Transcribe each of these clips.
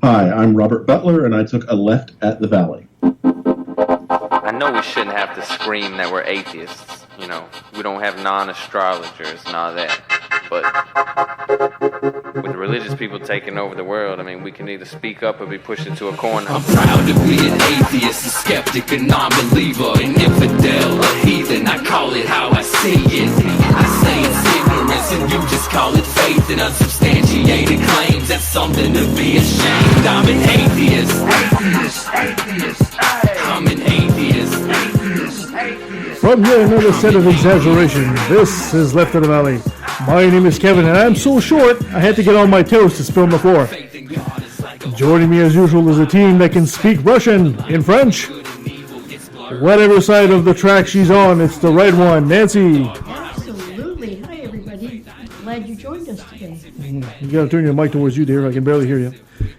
Hi, I'm Robert Butler, and I took a left at the Valley. I know we shouldn't have to scream that we're atheists. You know, we don't have non-astrologers and all that. But with the religious people taking over the world, I mean, we can either speak up or be pushed into a corner. I'm proud to be an atheist, a skeptic, a non-believer, an infidel, a heathen. I call it how I see it. I say it's ignorance and you just call it faith and unsubstantiated claims. That's something to be ashamed. I'm an atheist. I'm an atheist. From yet another set of exaggeration, this is Left of the Valley. My name is Kevin, and I'm so short, I had to get on my toes to spill on the floor. Joining me as usual is a team that can speak Russian in French. Whatever side of the track she's on, it's the right one. Nancy. Absolutely. Hi, everybody. Glad you joined us today. You gotta turn your mic towards you, dear. I can barely hear you.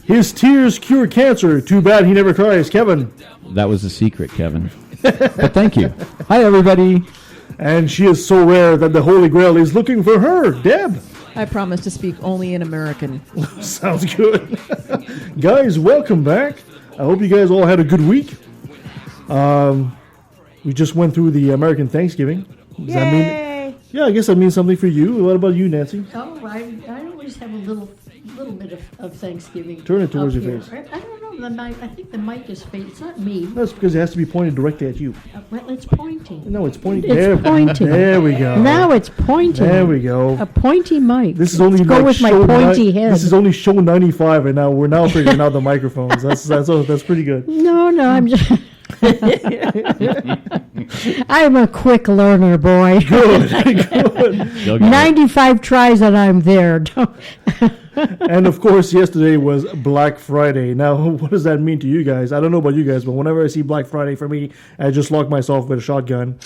His tears cure cancer. Too bad he never cries. Kevin. That was a secret, Kevin. But thank you. Hi, everybody. And she is so rare that the Holy Grail is looking for her. Deb. I promise to speak only in American. Sounds good. Guys, welcome back. I hope you guys all had a good week. We just went through the American Thanksgiving. Does that mean? Yeah, I guess that means something for you. What about you, Nancy? Oh, I always have a little bit of Thanksgiving. Turn it towards up your here. face. I don't know. I think the mic is fake. It's not me. That's because it has to be pointed directly at you. Well, it's pointing. No, it's pointing. It's pointing. There we go. Now it's pointing. There we go. A pointy mic. This is only Let's go like with my show pointy head. This is only show 95, and now we're figuring out the microphones. That's pretty good. No, I'm just. I'm a quick learner, boy. Good. 95 tries and I'm there. And of course, yesterday was Black Friday. Now, what does that mean to you guys? I don't know about you guys, but whenever I see Black Friday, for me, I just lock myself with a shotgun,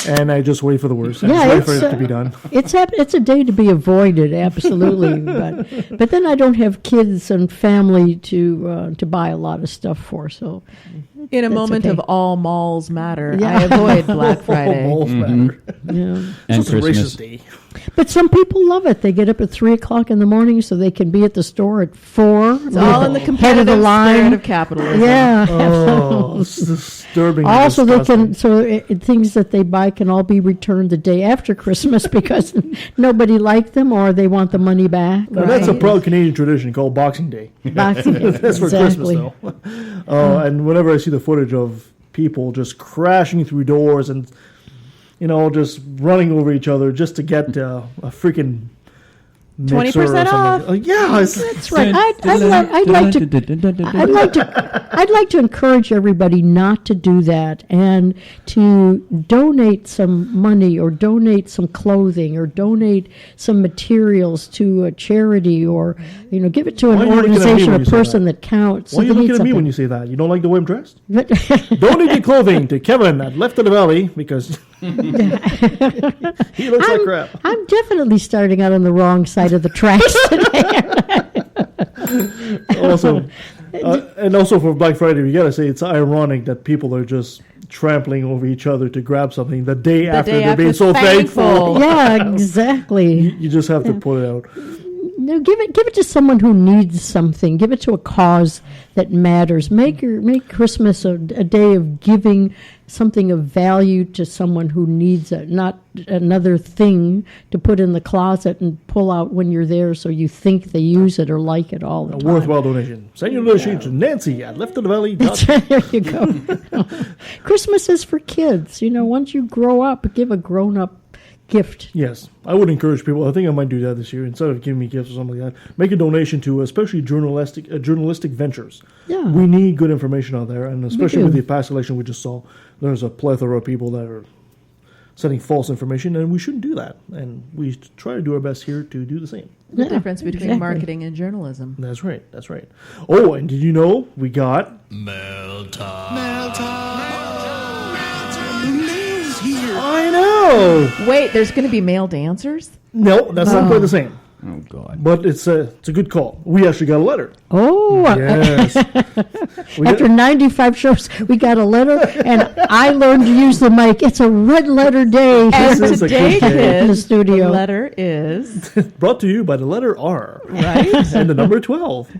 and I just wait for the worst. I just wait for it to be done. It's a day to be avoided, absolutely. but then I don't have kids and family to buy a lot of stuff for. So, In a moment okay. of all malls matter, Yeah. I avoid Black Friday. Balls matter. Yeah. And It's a Christmas. racist day. But some people love it. They get up at 3:00 in the morning so they can be at the store at 4. It's all in the competitive spirit of capitalism. Yeah. Oh, it's disturbing. and Also, they disgusting. can things that they buy can all be returned the day after Christmas because nobody liked them or they want the money back. Now, that's a right? proud Canadian tradition called Boxing Day. Boxing Day, That's for exactly. Christmas, though. And whenever I see the footage of people just crashing through doors and, just running over each other just to get a freaking mixer 20% or off. something. Yeah, That's right. I'd like to encourage everybody not to do that and to donate some money or donate some clothing or donate some materials to a charity or give it to Why an are you looking at me organization, when a you say person that counts. why are you They need looking at me when something. you say that? You don't like the way I'm dressed? But Donate your clothing to Kevin at Left of the Valley because he looks like crap. I'm definitely starting out on the wrong side of the tracks today. Also, and also for Black Friday, we gotta say it's ironic that people are just trampling over each other to grab something the day after day they're after being so thankful. Yeah, exactly. You just have to put it out. No, give it to someone who needs something. Give it to a cause that matters. Make Christmas a day of giving something of value to someone who needs it, not another thing to put in the closet and pull out when you're there so you think they use it or like it all the A time. worthwhile donation. Send your donation to Nancy at leftofthevalley.com. That's right, there you go. Christmas is for kids. Once you grow up, give a grown-up gift. Yes, I would encourage people. I think I might do that this year. Instead of giving me gifts or something like that, make a donation to especially journalistic ventures. Yeah. We need good information out there, and especially do. with the past election we just saw, there's a plethora of people that are sending false information, and we shouldn't do that. And we try to do our best here to do the same. The Yeah, difference between exactly. marketing and journalism. That's right. That's right. Oh, and did you know we got I know. Wait, there's going to be male dancers? No, that's not quite the same. Oh, God. But it's a good call. We actually got a letter. Oh, Yes. after 95 shows, we got a letter, and I learned to use the mic. It's a red letter day And This is a today, good day. in the kids, studio. the letter is Brought to you by the letter R. right. And the number 12.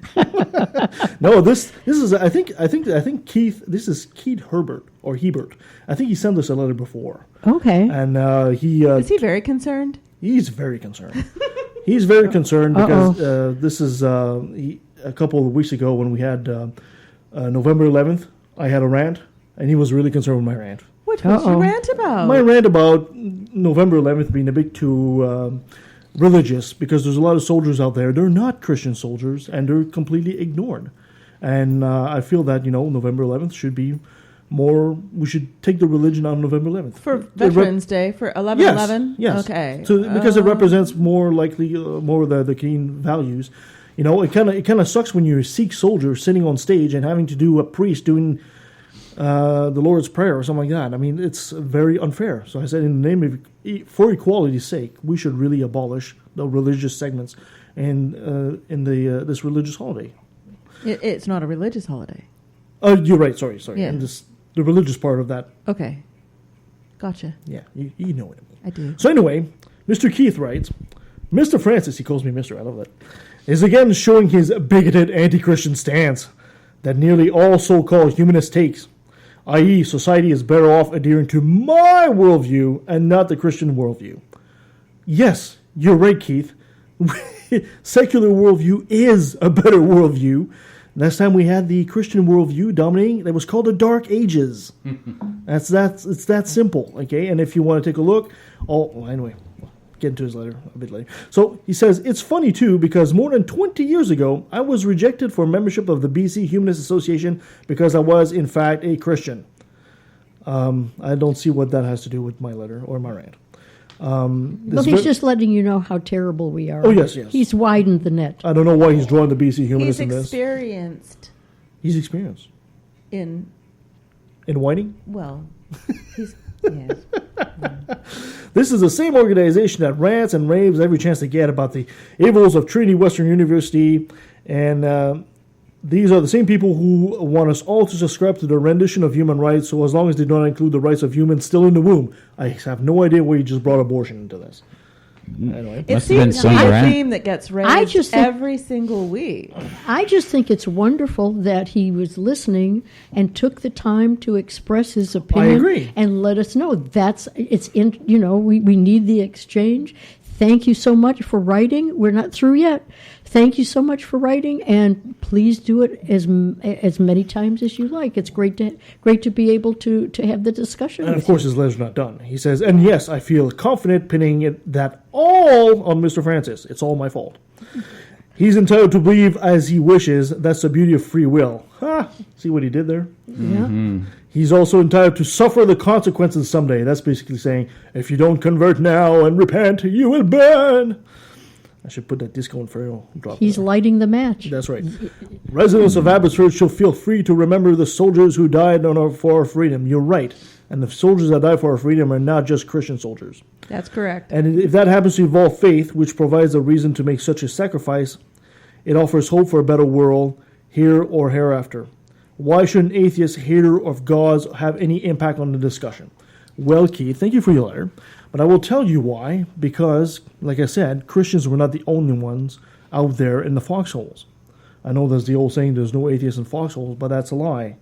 No, this is I think Keith. This is Keith Herbert or Hebert. I think he sent us a letter before, Okay. and Is he very concerned? he's very concerned. He's very concerned because this is a couple of weeks ago when we had November 11th. I had a rant, and he was really concerned with my rant. What was Uh-oh. your rant about? My rant about November 11th being a bit too religious because there's a lot of soldiers out there. They're not Christian soldiers, and they're completely ignored. And I feel that, November 11th should be more, we should take the religion on November 11th. For Veterans Day, for 11/11? Yes. Okay. So, because it represents more likely, more of the Canadian values. It kind of sucks when you're a Sikh soldier sitting on stage and having to do a priest doing the Lord's Prayer or something like that. I mean, it's very unfair. So I said, in the name of, for equality's sake, we should really abolish the religious segments in this religious holiday. It's not a religious holiday. You're right. Sorry. Yeah. And the religious part of that. Okay. Gotcha. Yeah, you know what I mean. I do. So anyway, Mr. Keith writes, Mr. Francis, he calls me Mr. I love that, is again showing his bigoted anti-Christian stance that nearly all so-called humanists takes, i.e. society is better off adhering to my worldview and not the Christian worldview. Yes, you're right, Keith. Secular worldview is a better worldview. Last time we had the Christian worldview dominating, that was called the Dark Ages. It's that simple, okay? And if you want to take a look, anyway, get into his letter a bit later. So he says, it's funny too, because more than 20 years ago, I was rejected for membership of the BC Humanist Association because I was, in fact, a Christian. I don't see what that has to do with my letter or my rant. Well, he's just letting you know how terrible we are. Oh, yes. He's widened the net. I don't know why he's drawing the BC Humanists He's in this. experienced He's experienced. in, In whining? well, he's, yes. This is the same organization that rants and raves every chance they get about the evils of Trinity Western University, and these are the same people who want us all to subscribe to their rendition of human rights, so as long as they don't include the rights of humans still in the womb. I have no idea why you just brought abortion into this. Anyway. It Must have been seems to be some a rant. theme that gets raised just think- every single week. I just think it's wonderful that he was listening and took the time to express his opinion. agree. And let us know. We need the exchange. Thank you so much for writing. We're not through yet. Thank you so much for writing, and please do it as many times as you like. It's great to be able to have the discussion. And of with course, his letter's not done. He says, and yes, I feel confident pinning that all on Mr. Francis. It's all my fault. He's entitled to believe as he wishes. That's the beauty of free will. Ha! See what he did there? Yeah. He's also entitled to suffer the consequences someday. That's basically saying, if you don't convert now and repent, you will burn. I should put that Disco Inferno drop. He's lighting the match. That's right. Residents of Abbotsford shall feel free to remember the soldiers who died for our freedom. You're right. And the soldiers that died for our freedom are not just Christian soldiers. That's correct. And if that happens to involve faith, which provides a reason to make such a sacrifice, it offers hope for a better world, here or hereafter. Why should an atheist hater of gods have any impact on the discussion? Well, Keith, thank you for your letter. But I will tell you why. Because, like I said, Christians were not the only ones out there in the foxholes. I know there's the old saying, there's no atheists in foxholes, but that's a lie.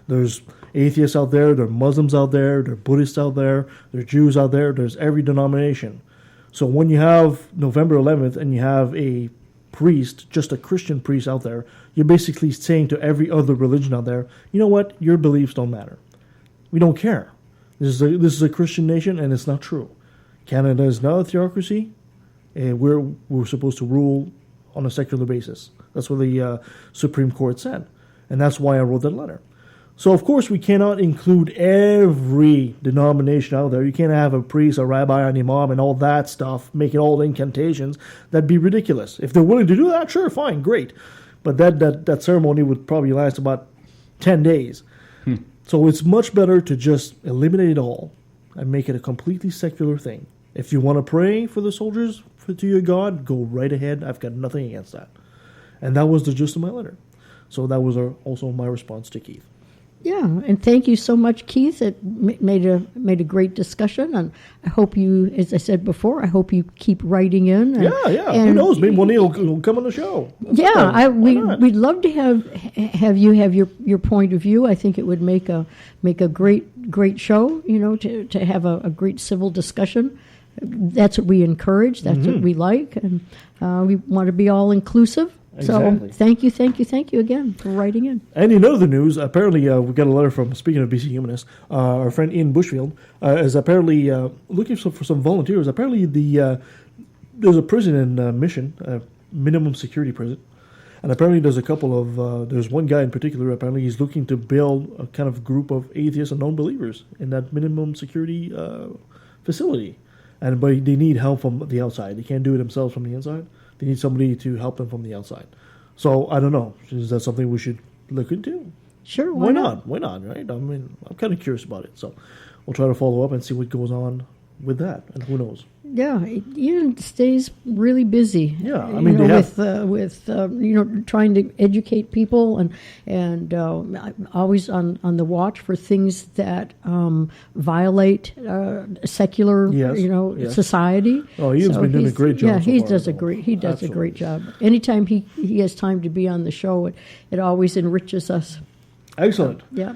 There's atheists out there, there are Muslims out there, there are Buddhists out there, there are Jews out there, there's every denomination. So when you have November 11th and you have a priest, just a Christian priest out there, you're basically saying to every other religion out there, you know what, your beliefs don't matter. We don't care. This is a Christian nation, and it's not true. Canada is not a theocracy, and we're supposed to rule on a secular basis. That's what the Supreme Court said, and that's why I wrote that letter. So, of course, we cannot include every denomination out there. You can't have a priest, a rabbi, an imam, and all that stuff, making all the incantations. That'd be ridiculous. If they're willing to do that, sure, fine, great. But that ceremony would probably last about 10 days. So it's much better to just eliminate it all and make it a completely secular thing. If you want to pray for the soldiers to your God, go right ahead. I've got nothing against that. And that was the gist of my letter. So that was also my response to Keith. Yeah, and thank you so much, Keith. It made a great discussion, and I hope you, as I said before, I hope you keep writing in. And, Yeah. Who knows? Maybe one day he'll come on the show. Yeah, Why not? we'd love to have you have your point of view. I think it would make a great show. To have a great civil discussion. That's what we encourage. That's what we like, and we want to be all inclusive. Exactly. So thank you again for writing in. And in other news, apparently we got a letter from, speaking of BC Humanists, our friend Ian Bushfield is apparently looking for some volunteers. Apparently there's a prison in Mission, a minimum security prison, and apparently there's a couple of, there's one guy in particular, apparently he's looking to build a kind of group of atheists and non-believers in that minimum security facility. But they need help from the outside. They can't do it themselves from the inside. They need somebody to help them from the outside. So, I don't know. Is that something we should look into? Sure, Why not? Why not, right? I mean, I'm kind of curious about it. So, we'll try to follow up and see what goes on with that. And who knows? Yeah, Ian stays really busy. Yeah, I mean, with trying to educate people and always on the watch for things that violate secular Yes. society. Oh, Ian's been doing a great job. Yeah, so he far, does so. a great Absolutely. job. Anytime he has time to be on the show, it always enriches us. Excellent. Yeah,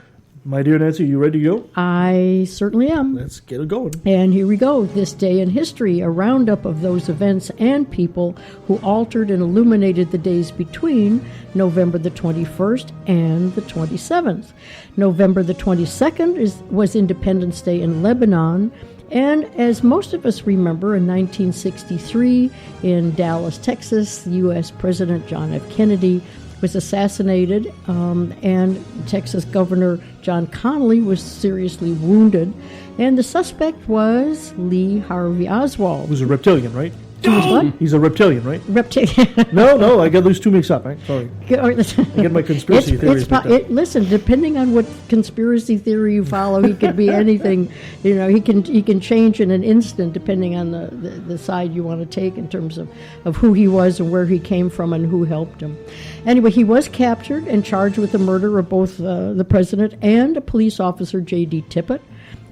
My dear Nancy, you ready to go? I certainly am. Let's get it going. And here we go. This day in history, a roundup of those events and people who altered and illuminated the days between November the 21st and the 27th. November the 22nd was Independence Day in Lebanon. And as most of us remember, in 1963 in Dallas, Texas, U.S. President John F. Kennedy was assassinated, and Texas Governor John Connally was seriously wounded. And the suspect was Lee Harvey Oswald. Who's a reptilian, right? He was what? He's a reptilian, right? Reptilian. No, I got those two mixed up, right? Sorry. I get my conspiracy theories mixed up. Listen, depending on what conspiracy theory you follow, he could be anything. He can change in an instant depending on the side you want to take in terms of who he was and where he came from and who helped him. Anyway, he was captured and charged with the murder of both the president and a police officer, J.D. Tippit.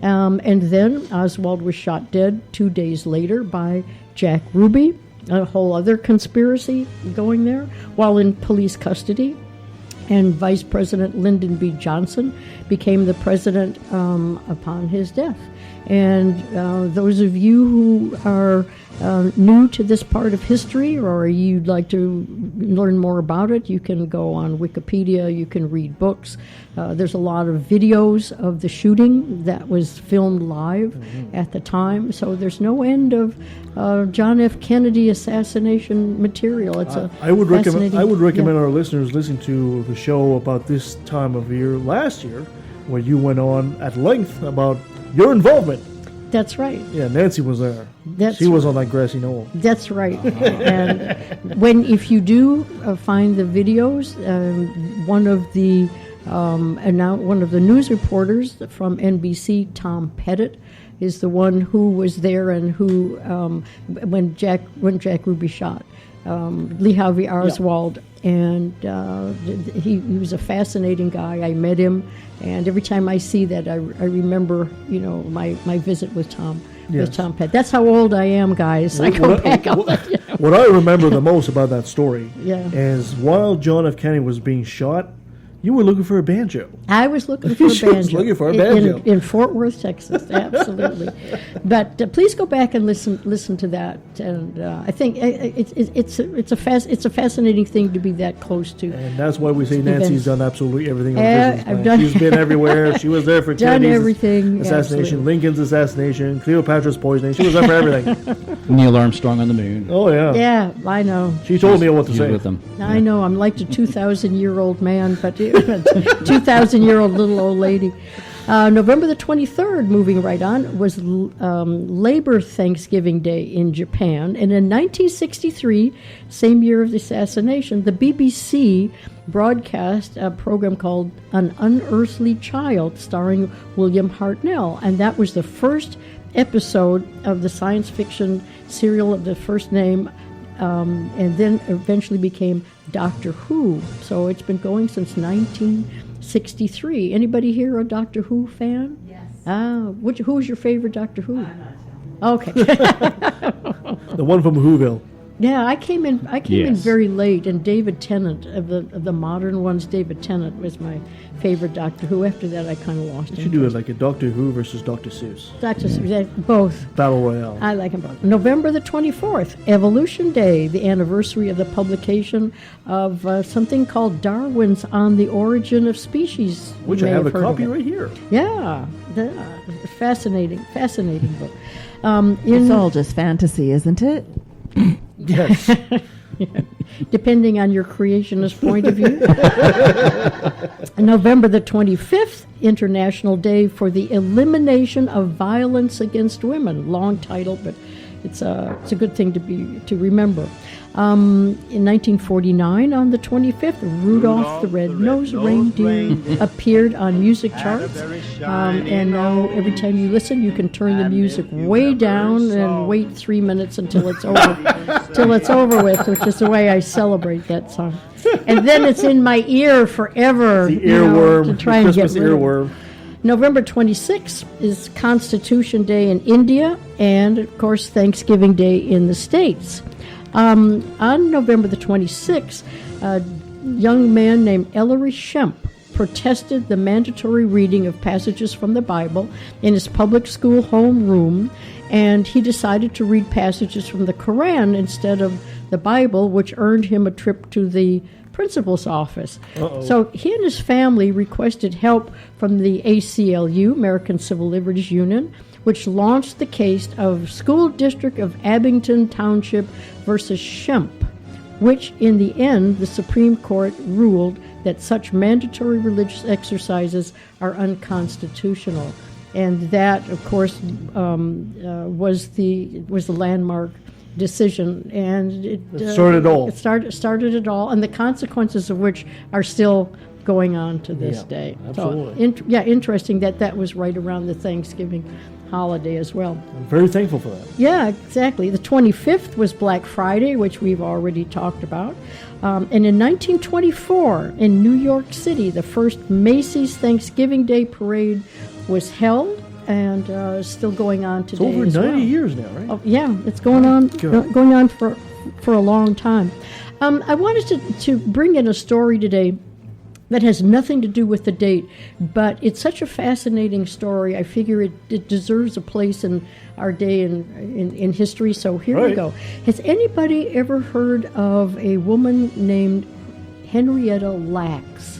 And then Oswald was shot dead 2 days later by Jack Ruby, a whole other conspiracy going there, while in police custody. And Vice President Lyndon B. Johnson became the president upon his death. And those of you who are new to this part of history, or you'd like to learn more about it, you can go on Wikipedia, you can read books. There's a lot of videos of the shooting that was filmed live at the time. So there's no end of John F. Kennedy assassination material. It's I would recommend yeah. our listeners listen to the show about this time of year last year, where you went on at length about your involvement. That's right. Yeah, Nancy was there. She was on that grassy knoll. That's right. And if you do find the videos, one of the news reporters from NBC, Tom Pettit, is the one who was there and who when Jack Ruby shot Lee Harvey Oswald. And he was a fascinating guy. I met him, and every time I see that, I remember my visit with Tom. Yes. With Tom Pettit. That's how old I am, guys. I go back. What I remember the most about that story Yeah. is while John F. Kennedy was being shot, you were looking for a banjo. I was looking for a She was banjo. looking for a banjo. In Fort Worth, Texas, absolutely. But please go back and listen to that. And I think it's a fascinating thing to be that close to. And that's why we say Nancy's events. done absolutely everything on I've business plan. done- She's been everywhere. She was there for Done Kennedy's everything, assassination, absolutely. Lincoln's assassination, Cleopatra's poisoning. She was there for everything. Neil Armstrong on the moon. Oh, yeah. Yeah, I know. She told me what to He was say. with them. I know. I'm like the 2,000-year-old man, but 2,000-year-old little old lady. November the 23rd, moving right on, was Labor Thanksgiving Day in Japan. And in 1963, same year of the assassination, the BBC broadcast a program called An Unearthly Child, starring William Hartnell. And that was the first episode of the science fiction serial of the first name, and then eventually became Doctor Who. So it's been going since 1963. Anybody here a Doctor Who fan? Yes. Who's your favorite Doctor Who? I'm not sure. Okay. The one from Whoville. Yeah, I came in very late, and David Tennant of the modern ones. David Tennant was my favorite Doctor Who. After that, I kind of lost You should do it like a Doctor Who versus Dr. Seuss. Dr. Seuss, both. Battle Royale. I like them both. November the 24th, Evolution Day, the anniversary of the publication of something called Darwin's On the Origin of Species. Which I have a copy right here. Yeah, fascinating book. It's all just fantasy, isn't it? Yes. Depending on your creationist point of view. November the 25th, International Day for the Elimination of Violence Against Women. Long title, but it's a good thing to remember. In 1949, on the 25th, Rudolph the Red-Nosed Reindeer appeared on music charts. And now every time you listen, you can turn the music way down and wait 3 minutes until it's over with, which is the way I celebrate that song. And then it's in my ear forever. The earworm, to try and Christmas get rid of it. earworm. November 26th is Constitution Day in India, and of course Thanksgiving Day in the States. On November the 26th, a young man named Ellery Shemp protested the mandatory reading of passages from the Bible in his public school homeroom, and he decided to read passages from the Quran instead of the Bible, which earned him a trip to the principal's office. So he and his family requested help from the ACLU, American Civil Liberties Union, which launched the case of School District of Abington Township versus Shemp, which in the end the Supreme Court ruled that such mandatory religious exercises are unconstitutional. And that, of course, was the landmark decision, and it started it all. It started it all, and the consequences of which are still going on to this day. Absolutely. So, interesting that was right around the Thanksgiving holiday as well. I'm very thankful for that. Yeah, exactly. The 25th was Black Friday, which we've already talked about. And in 1924, in New York City, the first Macy's Thanksgiving Day Parade was held, and still going on today. It's over 90 well. years now, right? Oh, yeah, it's going on for a long time. I wanted to bring in a story today that has nothing to do with the date, but it's such a fascinating story. I figure it deserves a place in our day in history. So here we go. Has anybody ever heard of a woman named Henrietta Lacks?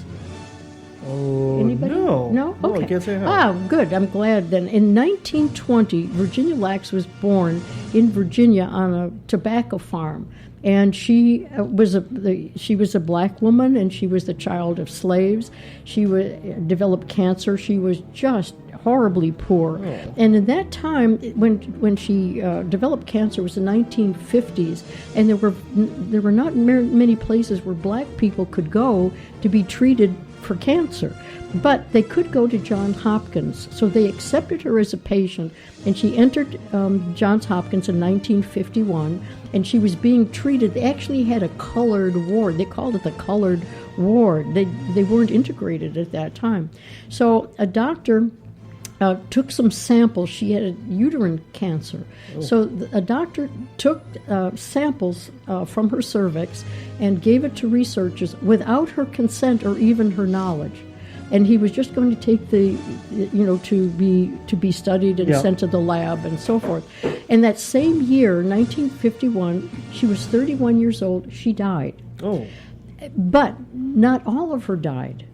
Oh, Anybody? no. No? Okay. I can't say how. Good. I'm glad then. In 1920, Virginia Lacks was born in Virginia on a tobacco farm. And she was a black woman, and she was the child of slaves. She developed cancer. She was just horribly poor. Oh. And in that time, when she developed cancer, it was the 1950s, and there were not many places where black people could go to be treated for cancer. But they could go to Johns Hopkins, so they accepted her as a patient, and she entered Johns Hopkins in 1951, and she was being treated. They actually had a colored ward. They called it the colored ward. They weren't integrated at that time. So a doctor took some samples. She had a uterine cancer. Oh. So a doctor took samples from her cervix and gave it to researchers without her consent or even her knowledge. And he was just going to take to be studied and sent to the lab and so forth. And that same year, 1951, she was 31 years old. She died. Oh. But not all of her died.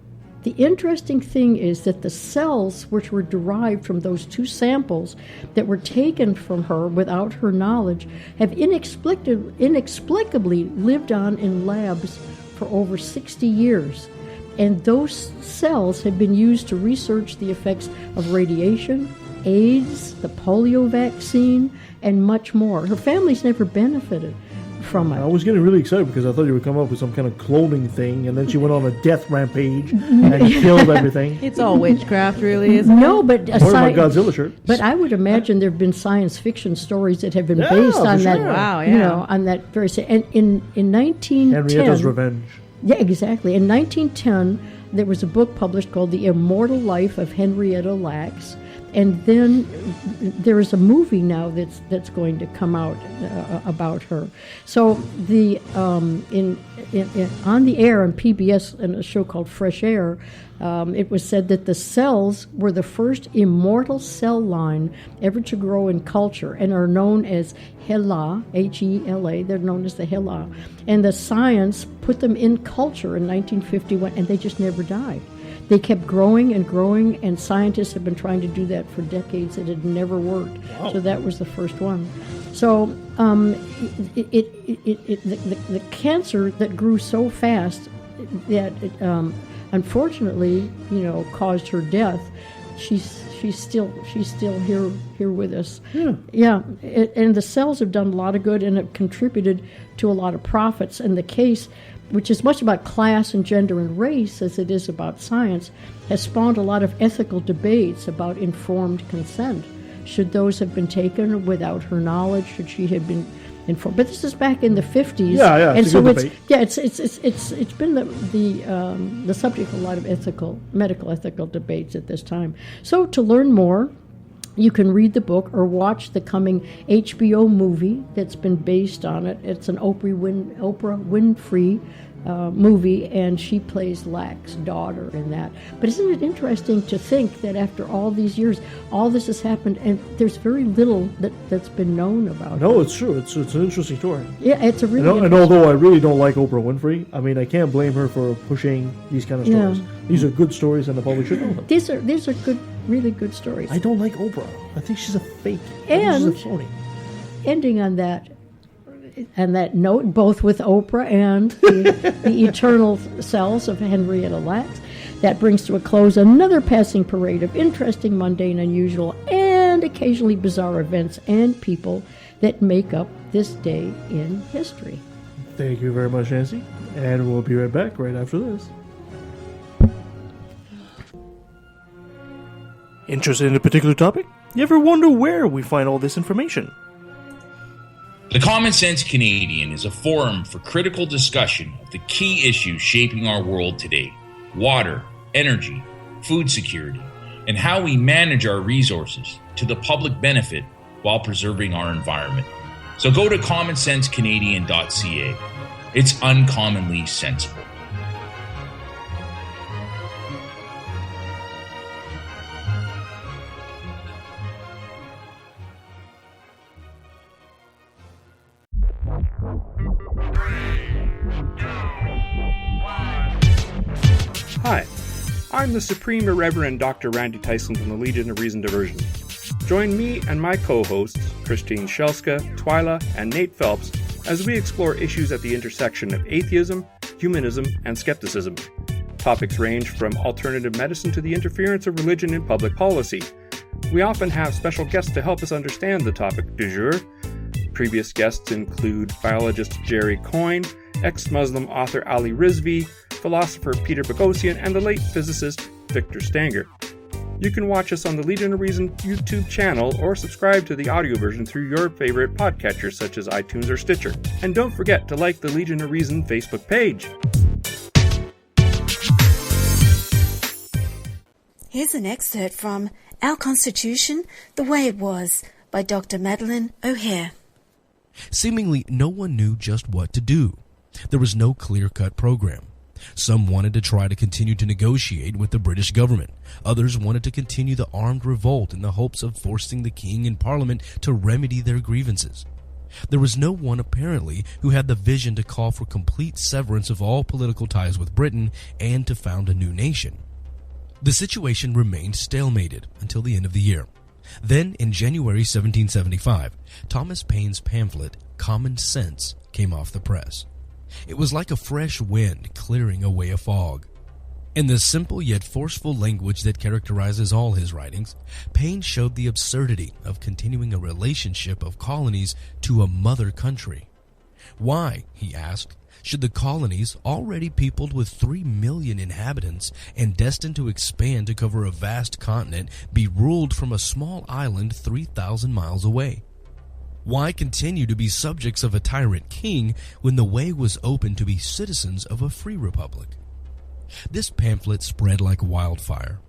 The interesting thing is that the cells which were derived from those two samples that were taken from her without her knowledge have inexplicably lived on in labs for over 60 years. And those cells have been used to research the effects of radiation, AIDS, the polio vaccine, and much more. Her family's never benefited from it. I was getting really excited because I thought you would come up with some kind of cloning thing, and then she went on a death rampage and killed everything. It's all witchcraft, really, isn't it? No, but Or my Godzilla shirt. But I would imagine there have been science fiction stories that have been Yeah, based for on that. sure. Wow, You yeah. know, on that very. And in 1910, Henrietta's Revenge. yeah, exactly. In 1910, there was a book published called The Immortal Life of Henrietta Lacks. And then there is a movie now that's going to come out about her. So the in on the air on PBS in a show called Fresh Air, it was said that the cells were the first immortal cell line ever to grow in culture and are known as fellah, H-E-L-A. They're known as the fellah, and the science put them in culture in 1951, and they just never died. They kept growing and growing, and scientists have been trying to do that for decades. It had never worked. So that was the first one. So the cancer that grew so fast that it, unfortunately, caused her death. She's still here with us. Yeah. And the cells have done a lot of good and have contributed to a lot of profits. And the case, which is much about class and gender and race as it is about science, has spawned a lot of ethical debates about informed consent. Should those have been taken without her knowledge? Should she have been informed? But this is back in the 50s. Yeah, it's a good debate. It's been the subject of a lot of medical ethical debates at this time. So to learn more, you can read the book or watch the coming HBO movie that's been based on it. It's an Oprah Winfrey movie, and she plays Lack's daughter in that. But isn't it interesting to think that after all these years, all this has happened, and there's very little that's been known about No, her. it's true. It's an interesting story. Yeah, it's a really And although I really don't like Oprah Winfrey, I mean, I can't blame her for pushing these kind of stories. Yeah. These are good stories, and the public should know them. These are good, really good stories. I don't like Oprah. I think she's a fake. And- she's a phony. Ending on that note, both with Oprah and the eternal cells of Henrietta Lacks, that brings to a close another passing parade of interesting, mundane, unusual, and occasionally bizarre events and people that make up this day in history. Thank you very much, Nancy. And we'll be right back right after this. Interested in a particular topic? You ever wonder where we find all this information? The Common Sense Canadian is a forum for critical discussion of the key issues shaping our world today: water, energy, food security, and how we manage our resources to the public benefit while preserving our environment. So go to commonsensecanadian.ca. It's uncommonly sensible. Hi, I'm the Supreme Irreverend Dr. Randy Tyson from the Legion of Reason Diversion. Join me and my co-hosts, Christine Shelska, Twyla, and Nate Phelps, as we explore issues at the intersection of atheism, humanism, and skepticism. Topics range from alternative medicine to the interference of religion in public policy. We often have special guests to help us understand the topic du jour. Previous guests include biologist Jerry Coyne, ex-Muslim author Ali Rizvi, philosopher Peter Boghossian, and the late physicist Victor Stanger. You can watch us on the Legion of Reason YouTube channel or subscribe to the audio version through your favorite podcatchers such as iTunes or Stitcher. And don't forget to like the Legion of Reason Facebook page. Here's an excerpt from Our Constitution, The Way It Was, by Dr. Madeleine O'Hare. Seemingly, no one knew just what to do. There was no clear-cut program. Some wanted to try to continue to negotiate with the British government. Others wanted to continue the armed revolt in the hopes of forcing the king and parliament to remedy their grievances. There was no one, apparently, who had the vision to call for complete severance of all political ties with Britain and to found a new nation. The situation remained stalemated until the end of the year. Then, in January 1775, Thomas Paine's pamphlet, Common Sense, came off the press. It was like a fresh wind clearing away a fog. In the simple yet forceful language that characterizes all his writings, Paine showed the absurdity of continuing a relationship of colonies to a mother country. Why, he asked, should the colonies, already peopled with 3 million inhabitants and destined to expand to cover a vast continent, be ruled from a small island 3,000 miles away? Why continue to be subjects of a tyrant king when the way was open to be citizens of a free republic? This pamphlet spread like wildfire.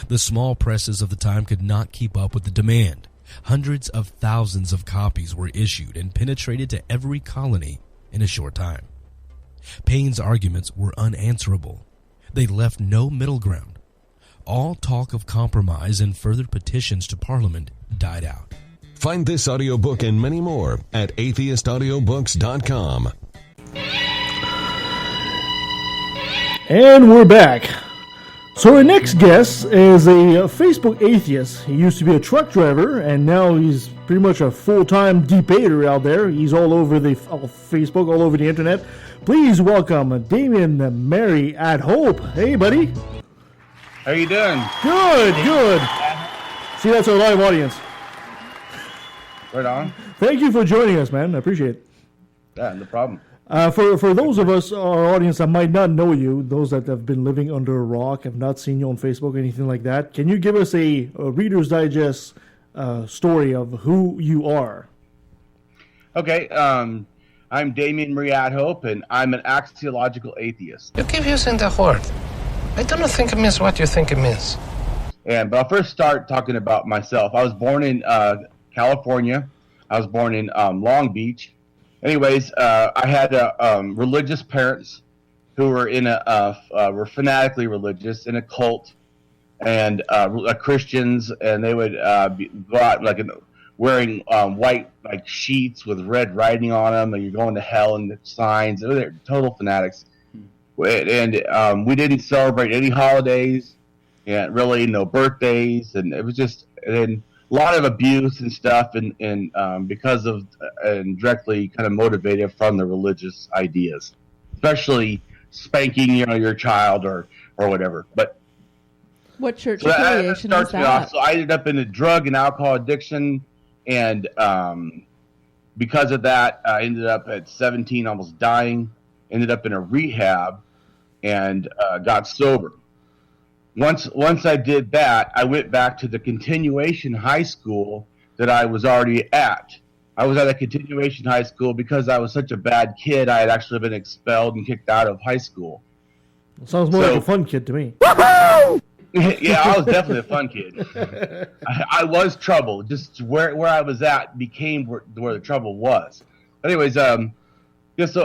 The small presses of the time could not keep up with the demand. Hundreds of thousands of copies were issued and penetrated to every colony in a short time. Paine's arguments were unanswerable. They left no middle ground. All talk of compromise and further petitions to Parliament died out. Find this audiobook and many more at atheistaudiobooks.com. And we're back. So our next guest is a Facebook atheist. He used to be a truck driver, and now he's pretty much a full-time debater out there. He's all over the Facebook, all over the internet. Please welcome Damien Marie AtHope. Hey, buddy. How you doing? Good. See, that's our live audience. Right on. Thank you for joining us, man. I appreciate it. Yeah, no problem. For those of us, our audience that might not know you, those that have been living under a rock, have not seen you on Facebook, anything like that, can you give us a Reader's Digest story of who you are? Okay, I'm Damien Marie AtHope, and I'm an axiological atheist. You keep using the word. I don't think it means what you think it means. But I'll first start talking about myself. I was born in California. I was born in Long Beach. Anyways, I had religious parents who were were fanatically religious in a cult, and Christians, and they would go out wearing white sheets with red writing on them, and you're going to hell, and the signs. They're total fanatics. And we didn't celebrate any holidays, and really no birthdays, and it was just a lot of abuse and stuff, and because of and directly kind of motivated from the religious ideas, especially spanking your child or whatever. But what church affiliation is that? So I ended up in a drug and alcohol addiction, and because of that, I ended up at 17 almost dying. Ended up in a rehab and got sober. Once I did that, I went back to the continuation high school that I was already at. I was at a continuation high school because I was such a bad kid. I had actually been expelled and kicked out of high school. Sounds more like a fun kid to me. Yeah, I was definitely a fun kid. I was trouble. Just where I was at became where the trouble was. Anyways, so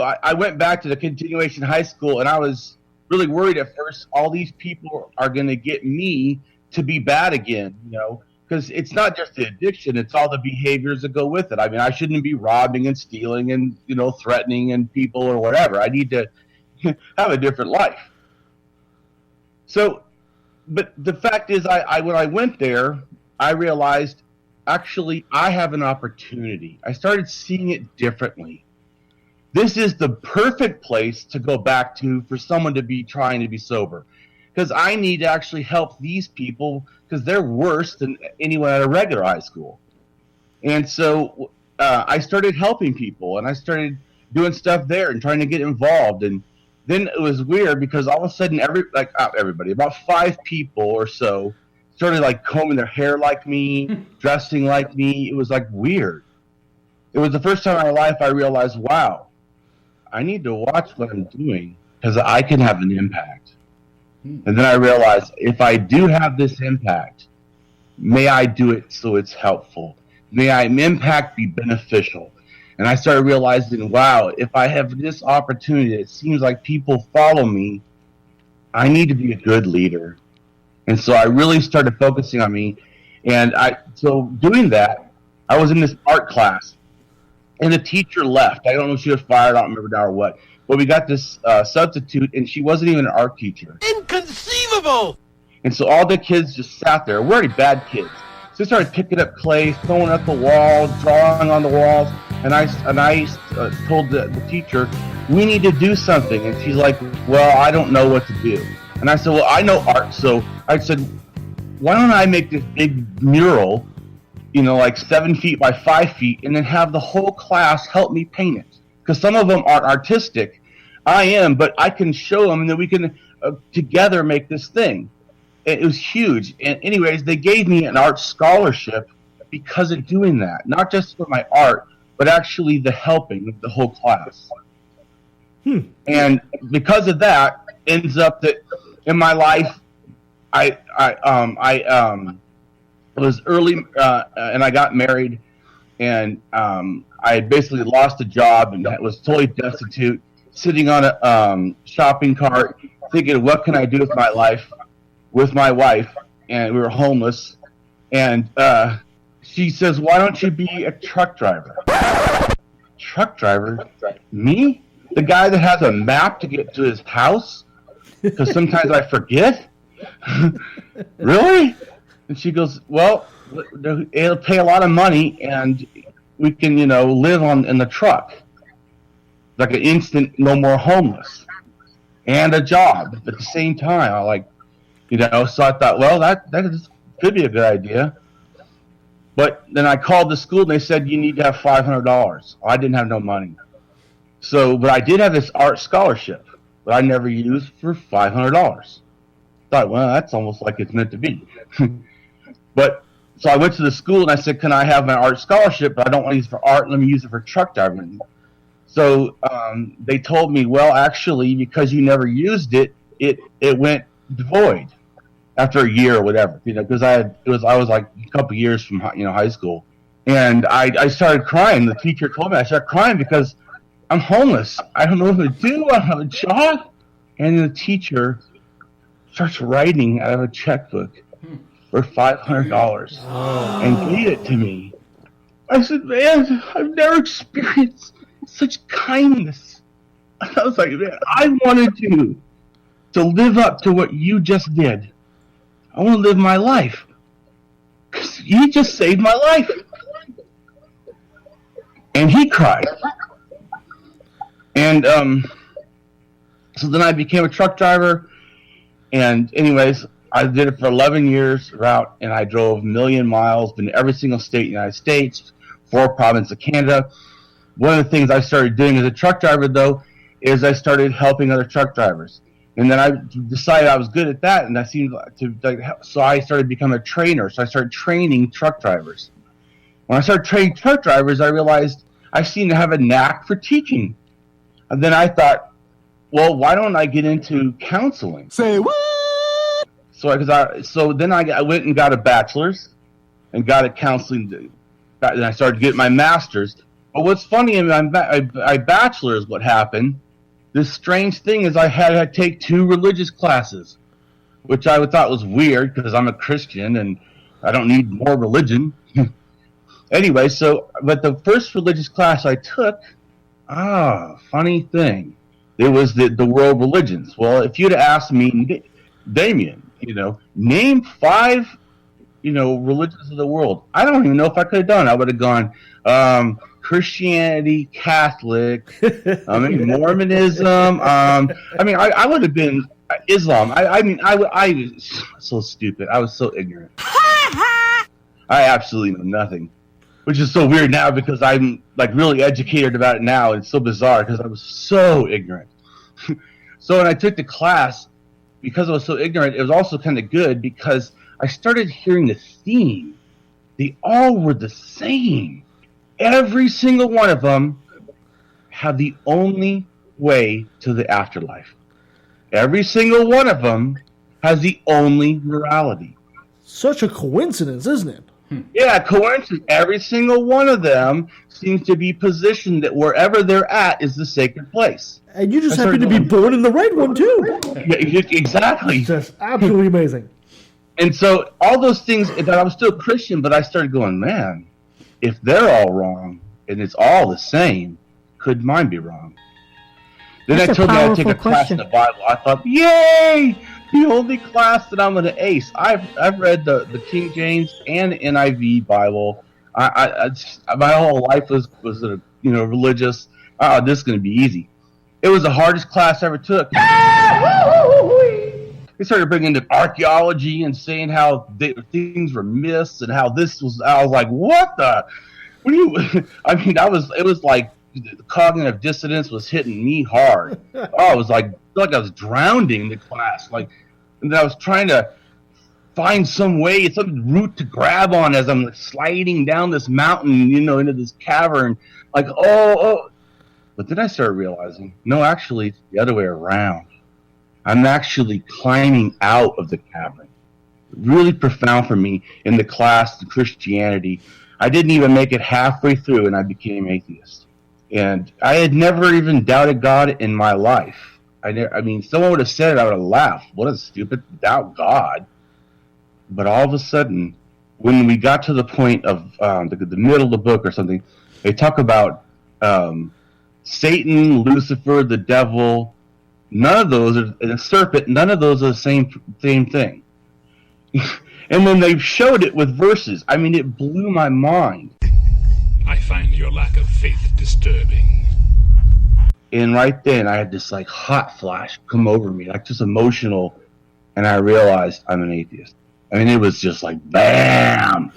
I went back to the continuation high school, and I was really worried at first. All these people are going to get me to be bad again, because it's not just the addiction; it's all the behaviors that go with it. I mean, I shouldn't be robbing and stealing and threatening and people or whatever. I need to have a different life. So, but the fact is, when I went there, I realized actually I have an opportunity. I started seeing it differently. This is the perfect place to go back to for someone to be trying to be sober, because I need to actually help these people because they're worse than anyone at a regular high school. And so I started helping people, and I started doing stuff there and trying to get involved. And then it was weird because all of a sudden everybody, about 5 people or so, started combing their hair like me, dressing like me. It was weird. It was the first time in my life I realized, wow, I need to watch what I'm doing because I can have an impact. And then I realized if I do have this impact, may I do it so it's helpful. May my impact be beneficial. And I started realizing, wow, if I have this opportunity, it seems like people follow me, I need to be a good leader. And so I really started focusing on me. And so doing that, I was in this art class. And the teacher left. I don't know if she was fired. I don't remember now or what. But we got this substitute, and she wasn't even an art teacher. Inconceivable! And so all the kids just sat there. We're already bad kids. So they started picking up clay, throwing at the walls, drawing on the walls. And I told the teacher, we need to do something. And she's like, well, I don't know what to do. And I said, well, I know art. So I said, why don't I make this big mural, 7 feet by 5 feet, and then have the whole class help me paint it. because some of them aren't artistic. I am, but I can show them, and then we can together make this thing. It was huge. And anyways, they gave me an art scholarship because of doing that, not just for my art, but actually the helping of the whole class. And because of that, ends up that in my life, I was early, and I got married, and I basically lost a job and was totally destitute, sitting on a shopping cart, thinking, what can I do with my life, with my wife, and we were homeless, and she says, why don't you be a truck driver? Truck driver? Me? The guy that has a map to get to his house? Because sometimes I forget? Really? And she goes, well, it'll pay a lot of money, and we can, live in the truck. Like an instant, no more homeless. And a job at the same time. So I thought, well, that could be a good idea. But then I called the school, and they said, you need to have $500. Well, I didn't have no money. But I did have this art scholarship, but I never used for $500. Thought, well, that's almost like it's meant to be. So I went to the school, and I said, can I have my art scholarship, but I don't want to use it for art, let me use it for truck driving. So they told me, well, actually, because you never used it, it went void after a year or whatever, because I was like a couple years from high school, and I started crying. The teacher told me I started crying because I'm homeless. I don't know what to do. I don't have a job. And the teacher starts writing out of a checkbook for $500 and gave it to me. I said, man, I've never experienced such kindness. I was like, man, I wanted to live up to what you just did. I want to live my life. Because you just saved my life. And he cried. And so then I became a truck driver. And anyways, I did it for 11 years route, and I drove 1 million miles, been to every single state in the United States, 4 provinces of Canada. One of the things I started doing as a truck driver, though, is I started helping other truck drivers. And then I decided I was good at that, and I seemed so I started becoming a trainer. So I started training truck drivers. When I started training truck drivers, I realized I seemed to have a knack for teaching. And then I thought, well, why don't I get into counseling? Say what? So then I went and got a bachelor's and got a counseling. And I started getting my master's. But what's funny in my bachelor's, what happened? This strange thing is I had to take 2 religious classes, which I thought was weird because I'm a Christian and I don't need more religion. Anyway, but the first religious class I took, funny thing, it was the world religions. Well, if you'd have asked me, Damien, name 5, religions of the world, I don't even know if I could have done. I would have gone Christianity, Catholic, Mormonism. I would have been Islam. I was so stupid. I was so ignorant. I absolutely know nothing, which is so weird now because I'm really educated about it now. It's so bizarre because I was so ignorant. So when I took the class, because I was so ignorant, it was also kind of good because I started hearing the theme. They all were the same. Every single one of them had the only way to the afterlife. Every single one of them has the only morality. Such a coincidence, isn't it? Yeah, coincidence. Every single one of them seems to be positioned that wherever they're at is the sacred place. And you just happen to be born in the right one, too. Yeah, exactly. It's just absolutely amazing. And so all those things, that I was still Christian, but I started going, man, if they're all wrong and it's all the same, could mine be wrong? Then I told me I'd take a class in the Bible. I thought, yay! The only class that I'm going to ace. I've read the King James and NIV Bible. My whole life was religious. This is going to be easy. It was the hardest class I ever took. They started bringing in archaeology and saying how things were myths and how this was. I was like, what the? What do you? It was like the cognitive dissonance was hitting me hard. Oh, it was like I was drowning in the class. And I was trying to find some route to grab on as I'm sliding down this mountain, into this cavern. But then I started realizing, no, actually, it's the other way around. I'm actually climbing out of the cavern. Really profound for me in the class, the Christianity. I didn't even make it halfway through, and I became atheist. And I had never even doubted God in my life. Someone would have said it, I would have laughed. What a stupid doubt God. But all of a sudden, when we got to the point of the middle of the book or something, they talk about Satan, Lucifer, the devil. None of those are the serpent. None of those are the same thing. And then they showed it with verses. It blew my mind. I find your lack of faith disturbing. And right then, I had this hot flash come over me, just emotional, and I realized I'm an atheist. It was just bam.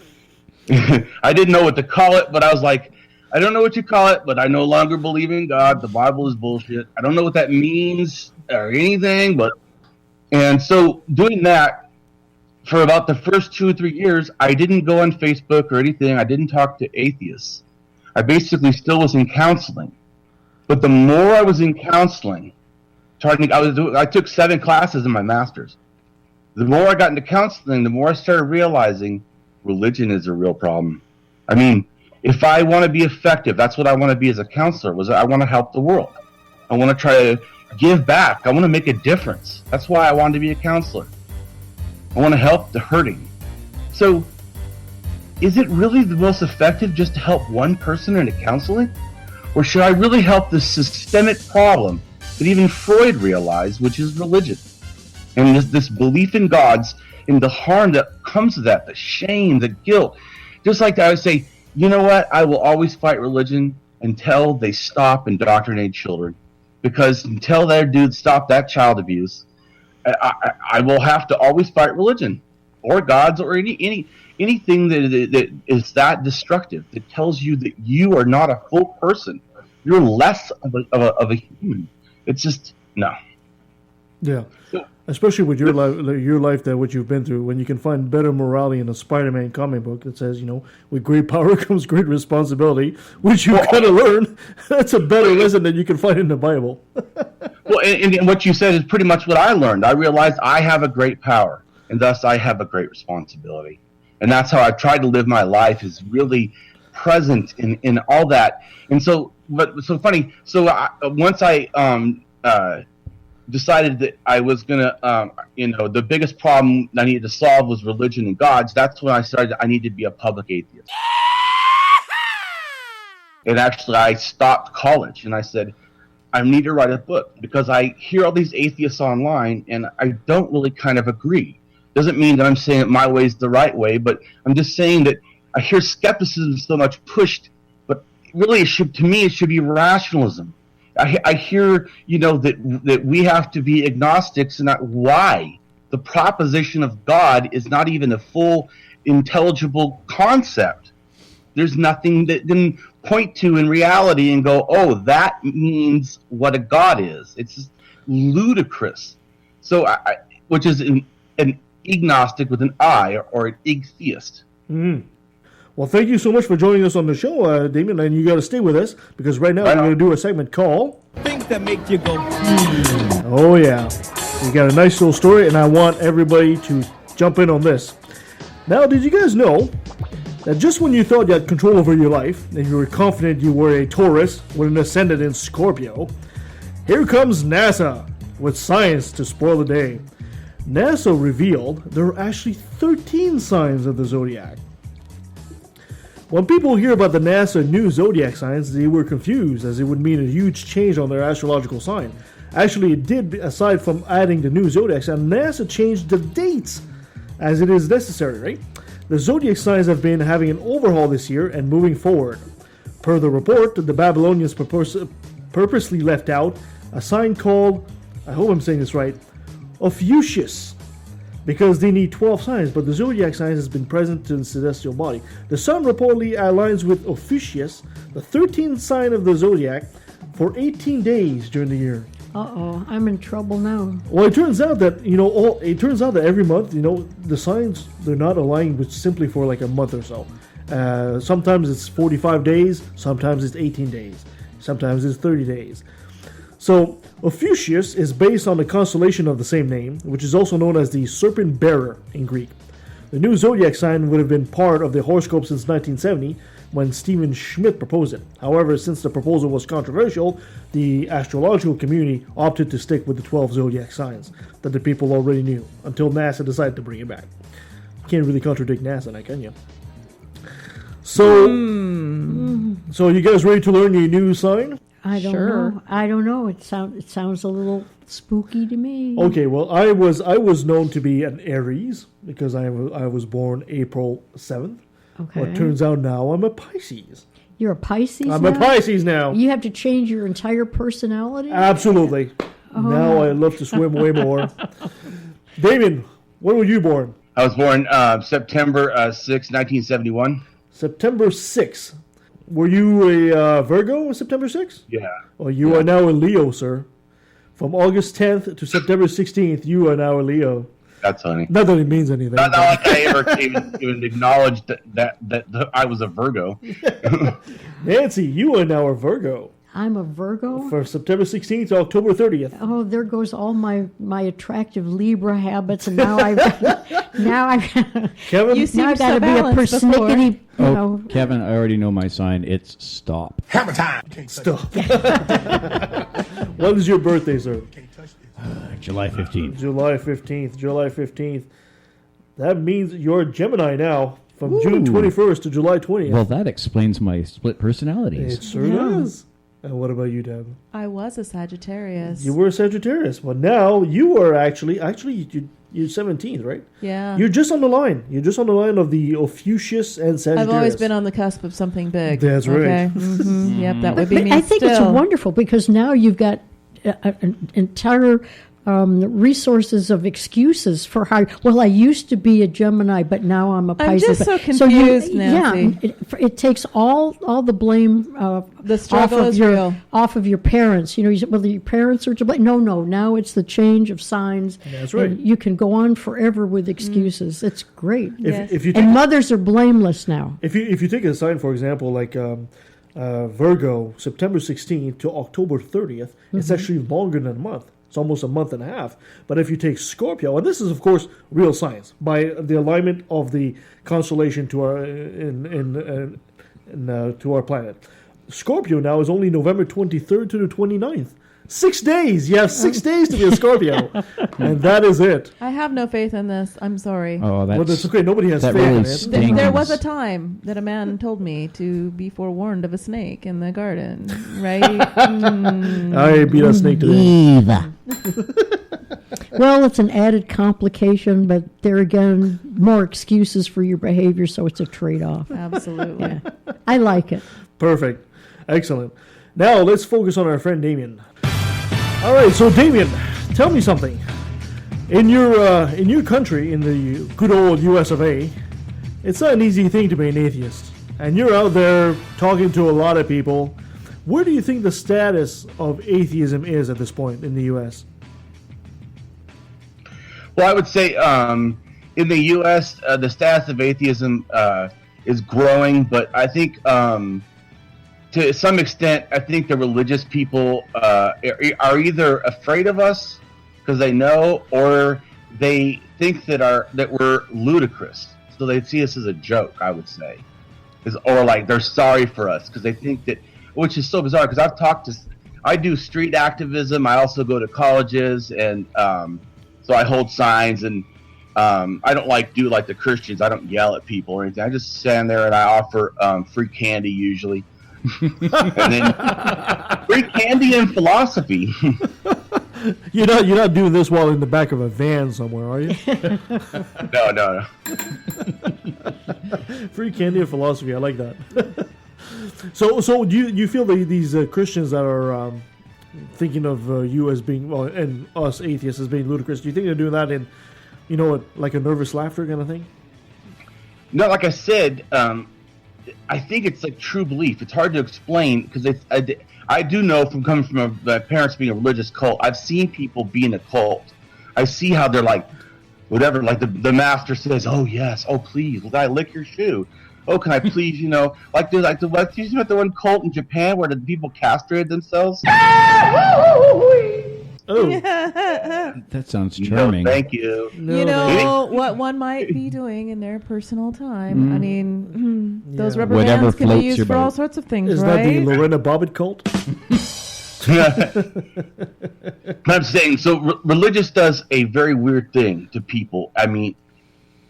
I didn't know what to call it, but I was like, I don't know what you call it, but I no longer believe in God. The Bible is bullshit. I don't know what that means or anything, and so doing that for about the first 2 or 3 years, I didn't go on Facebook or anything. I didn't talk to atheists. I basically still was in counseling. But the more I was in counseling, I took 7 classes in my master's. The more I got into counseling, the more I started realizing religion is a real problem. If I want to be effective, that's what I want to be as a counselor, I want to help the world. I want to try to give back. I want to make a difference. That's why I wanted to be a counselor. I want to help the hurting. So, is it really the most effective just to help one person in a counseling? Or should I really help the systemic problem that even Freud realized, which is religion? And this belief in gods and the harm that comes with that, the shame, the guilt. Just like that, I would say, you know what? I will always fight religion until they stop indoctrinating children. Because until their dudes stop that child abuse, I will have to always fight religion or gods or anything that is that destructive, that tells you that you are not a full person. You're less of a human. It's just, no. Yeah. Especially with your life, that what you've been through, when you can find better morality in a Spider-Man comic book that says, with great power comes great responsibility, which you gotta learn. That's a better lesson than you can find in the Bible. Well, and what you said is pretty much what I learned. I realized I have a great power, and thus I have a great responsibility. And that's how I tried to live my life, is really present in all that. And so, funny. So once I decided that I was gonna, the biggest problem I needed to solve was religion and gods. That's when I decided I needed to be a public atheist. And actually, I stopped college and I said, I need to write a book, because I hear all these atheists online and I don't really kind of agree. Doesn't mean that I'm saying that my way is the right way, but I'm just saying that I hear skepticism so much pushed, but really it should be rationalism. I hear, that we have to be agnostics, and that why the proposition of God is not even a full intelligible concept. There's nothing that can point to in reality and go, oh, that means what a God is. It's just ludicrous. So, which is an agnostic with an I, or an atheist. Mm. Well, thank you so much for joining us on the show, Damien, and you got to stay with us, because right now we're going to do a segment called Things That Make You Go. Oh, yeah. We got a nice little story, and I want everybody to jump in on this. Now, did you guys know that just when you thought you had control over your life, and you were confident you were a Taurus with an ascendant in Scorpio, here comes NASA with science to spoil the day. NASA revealed there are actually 13 signs of the zodiac. When people hear about the NASA new zodiac signs, they were confused, as it would mean a huge change on their astrological sign. Actually, it did, aside from adding the new zodiac sign, NASA changed the dates, as it is necessary, right? The zodiac signs have been having an overhaul this year and moving forward. Per the report, the Babylonians purposely left out a sign called, I hope I'm saying this right, Ophiuchus. because they need 12 signs, but the zodiac sign has been present in the celestial body. The sun reportedly aligns with Ophiuchus, the 13th sign of the zodiac, for 18 days during the year. Uh-oh, I'm in trouble now. Well, it turns out that every month, the signs, they're not aligning with simply for like a month or so. Sometimes it's 45 days, sometimes it's 18 days, sometimes it's 30 days. So Ophiuchus is based on the constellation of the same name, which is also known as the Serpent Bearer in Greek. The new zodiac sign would have been part of the horoscope since 1970 when Stephen Schmidt proposed it. However, since the proposal was controversial, the astrological community opted to stick with the 12 zodiac signs that the people already knew until NASA decided to bring it back. You can't really contradict NASA now, can you? So you guys ready to learn your new sign? I don't know. I don't know. It sounds a little spooky to me. Okay, well, I was known to be an Aries because I was born April 7th. Okay. Well, it turns out now I'm a Pisces. You're a Pisces I'm now? a Pisces now. You have to change your entire personality? Absolutely. Oh. Now I love to swim way more. Damien, when were you born? I was born September 6, 1971. September 6th. Were you a Virgo on September 6th? Yeah. Well, you are now a Leo, sir. From August 10th to September 16th, you are now a Leo. That's funny. Not that it means anything. Not like I ever even acknowledged that I was a Virgo. Nancy, you are now a Virgo. I'm a Virgo? For September 16th to October 30th. Oh, there goes all my attractive Libra habits, and now I've Kevin, You seem now I got so to be a balanced persnickety. Oh, Kevin, I already know my sign. It's stop. Hammer time. Stop. When is your birthday, sir? July 15th. July 15th. July 15th. That means you're a Gemini now, from June 21st to July 20th. Well, that explains my split personalities. It sure does. And what about you, Deb? I was a Sagittarius. You were a Sagittarius. Well, now you are actually you're 17th, right? Yeah. You're just on the line. You're just on the line of the Ophiuchus and Sagittarius. I've always been on the cusp of something big. That's right. Okay? Mm-hmm. Yep, that would be But me I think still. it's wonderful because now you've got an entire resources of excuses for how. Well, I used to be a Gemini, but now I'm a Pisces. I'm just so confused, Nancy. Yeah, it takes all the blame. The struggle is real. Off of your parents. You say, well, your parents are to blame. No. Now it's the change of signs. That's right. And you can go on forever with excuses. It's great. If you and mothers are blameless now. If you take a sign, for example, like Virgo, September 16th to October 30th, it's actually longer than a month. It's almost a month and a half. But if you take Scorpio, and this is, of course, real science, by the alignment of the constellation to our to our planet. Scorpio now is only November 23rd to the 29th. 6 days. You have 6 days to be a Scorpio. And that is it. I have no faith in this. I'm sorry. Oh, that's okay. Nobody has faith really in it. stings. There was a time that a man told me to be forewarned of a snake in the garden, right? I beat a snake today. Well, it's an added complication, but there again, more excuses for your behavior, so it's a trade-off. Absolutely. Yeah. I like it. Perfect. Excellent. Now, let's focus on our friend Damien. All right, so Damien, tell me something. In your country, in the good old US of A, it's not an easy thing to be an atheist. And you're out there talking to a lot of people. Where do you think the status of atheism is at this point in the US? Well, I would say in the U.S., the status of atheism is growing, but I think to some extent, I think the religious people are either afraid of us because they know, or they think that we're ludicrous, so they see us as a joke. I would say, or like they're sorry for us because they think that, which is so bizarre. Because I do street activism. I also go to colleges and. So I hold signs, and I don't do like the Christians. I don't yell at people or anything. I just stand there and I offer free candy usually, and then free candy and philosophy. You're not doing this while in the back of a van somewhere, are you? No. Free candy and philosophy. I like that. So do you feel that these Christians that are thinking of you as being, and us atheists as being ludicrous, do you think they're doing that in You know, like a nervous laughter kind of thing? No, like I said, I think it's like true belief. It's hard to explain because I do know from coming from my parents being a religious cult, I've seen people be in a cult. I see how they're like, whatever, like the master says, oh yes, oh please, will I lick your shoe? Oh, can I please, like the one cult in Japan where the people castrated themselves? Oh, that sounds charming. No, thank you. You know what one might be doing in their personal time. I mean, those rubber bands can be used for all sorts of things, Is right? that the Lorena Bobbitt cult? I'm saying, so religious does a very weird thing to people. I mean,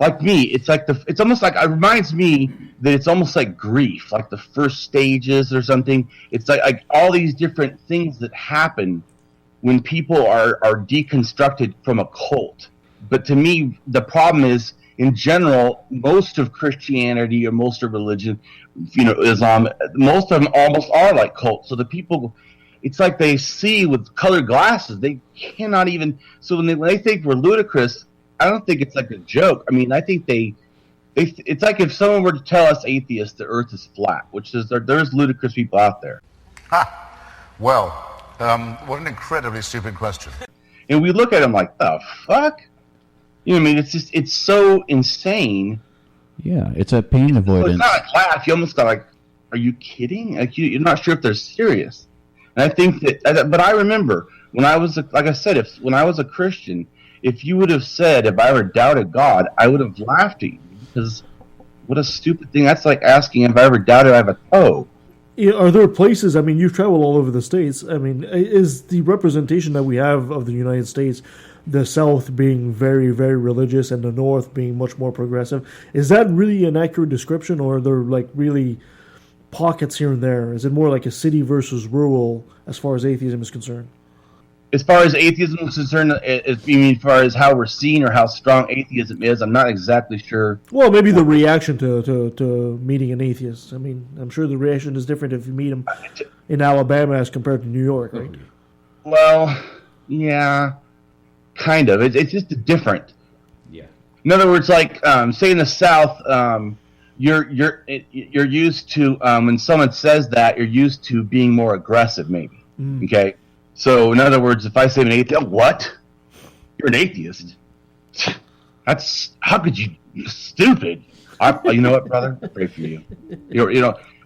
like me, it's like it's almost like, it reminds me that it's almost like grief, like the first stages or something. It's like all these different things that happen when people are deconstructed from a cult. But to me, the problem is, in general, most of Christianity or most of religion, Islam, most of them almost are like cults. So the people, it's like they see with colored glasses. They cannot even. So when they think we're ludicrous, I don't think it's like a joke. I mean, I think it's like if someone were to tell us atheists the Earth is flat, which is there's ludicrous people out there. Well. What an incredibly stupid question. And we look at him like, the fuck? I mean, it's so insane. Yeah, it's a pain avoidance. It's not a laugh. You almost got like, are you kidding? Like you're not sure if they're serious. And I think but I remember when I was, like I said, when I was a Christian, if you would have said, if I ever doubted God, I would have laughed at you, because what a stupid thing. That's like asking if I ever doubted I have a toe. Are there places, I mean, you've traveled all over the States. I mean, is the representation that we have of the United States, the South being very, very religious and the North being much more progressive, is that really an accurate description, or are there like really pockets here and there? Is it more like a city versus rural as far as atheism is concerned? As far as atheism is concerned, you mean as far as how we're seen or how strong atheism is, I'm not exactly sure. Well, maybe the reaction to meeting an atheist. I mean, I'm sure the reaction is different if you meet him in Alabama as compared to New York, right? Well, yeah, kind of. It's just different. Yeah. In other words, like say in the South, you're used to when someone says that, you're used to being more aggressive, maybe. Okay. So, in other words, if I say I'm an atheist, what? You're an atheist? How could you? You're stupid. You know what, brother? I pray for you.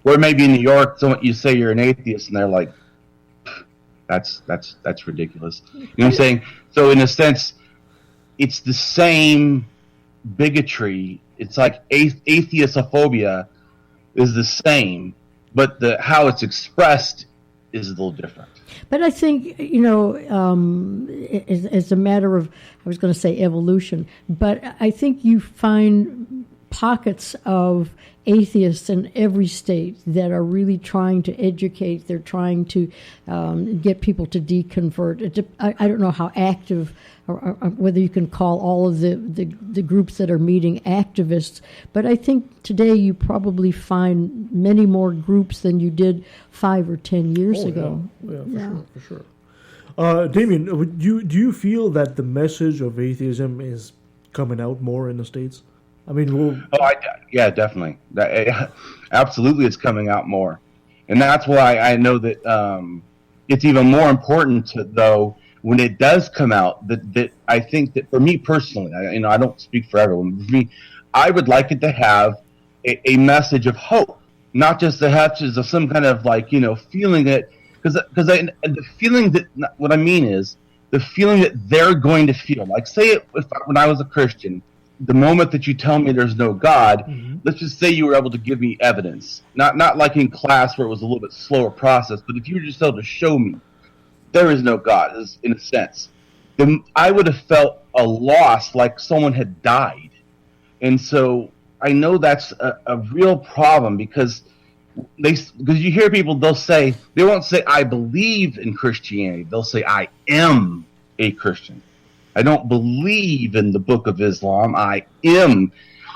Or maybe in New York, you say you're an atheist, and they're like, that's ridiculous. You know what I'm saying? So, in a sense, it's the same bigotry. It's like atheistophobia is the same, but how it's expressed is a little different. But I think, as a matter of, I was going to say evolution, but I think you find pockets of atheists in every state that are really trying to educate. They're trying to get people to deconvert. I don't know how active, or whether you can call all of the groups that are meeting activists, but I think today you probably find many more groups than you did 5 or 10 years ago. Yeah, for sure. Damien, do you feel that the message of atheism is coming out more in the States? I mean, yeah, definitely. Absolutely, it's coming out more, and that's why I know that it's even more important though when it does come out. That I think that for me personally, I don't speak for everyone. For me, I would like it to have a message of hope, not just the hatches of some kind of feeling that because the feeling that what I mean is the feeling that they're going to feel like. Say when I was a Christian. The moment that you tell me there's no God, let's just say you were able to give me evidence. Not like in class where it was a little bit slower process, but if you were just able to show me there is no God, in a sense, then I would have felt a loss, like someone had died. And so I know that's a real problem because you hear people, they won't say I believe in Christianity. They'll say I am a Christian. I don't believe in the Book of Islam. I am.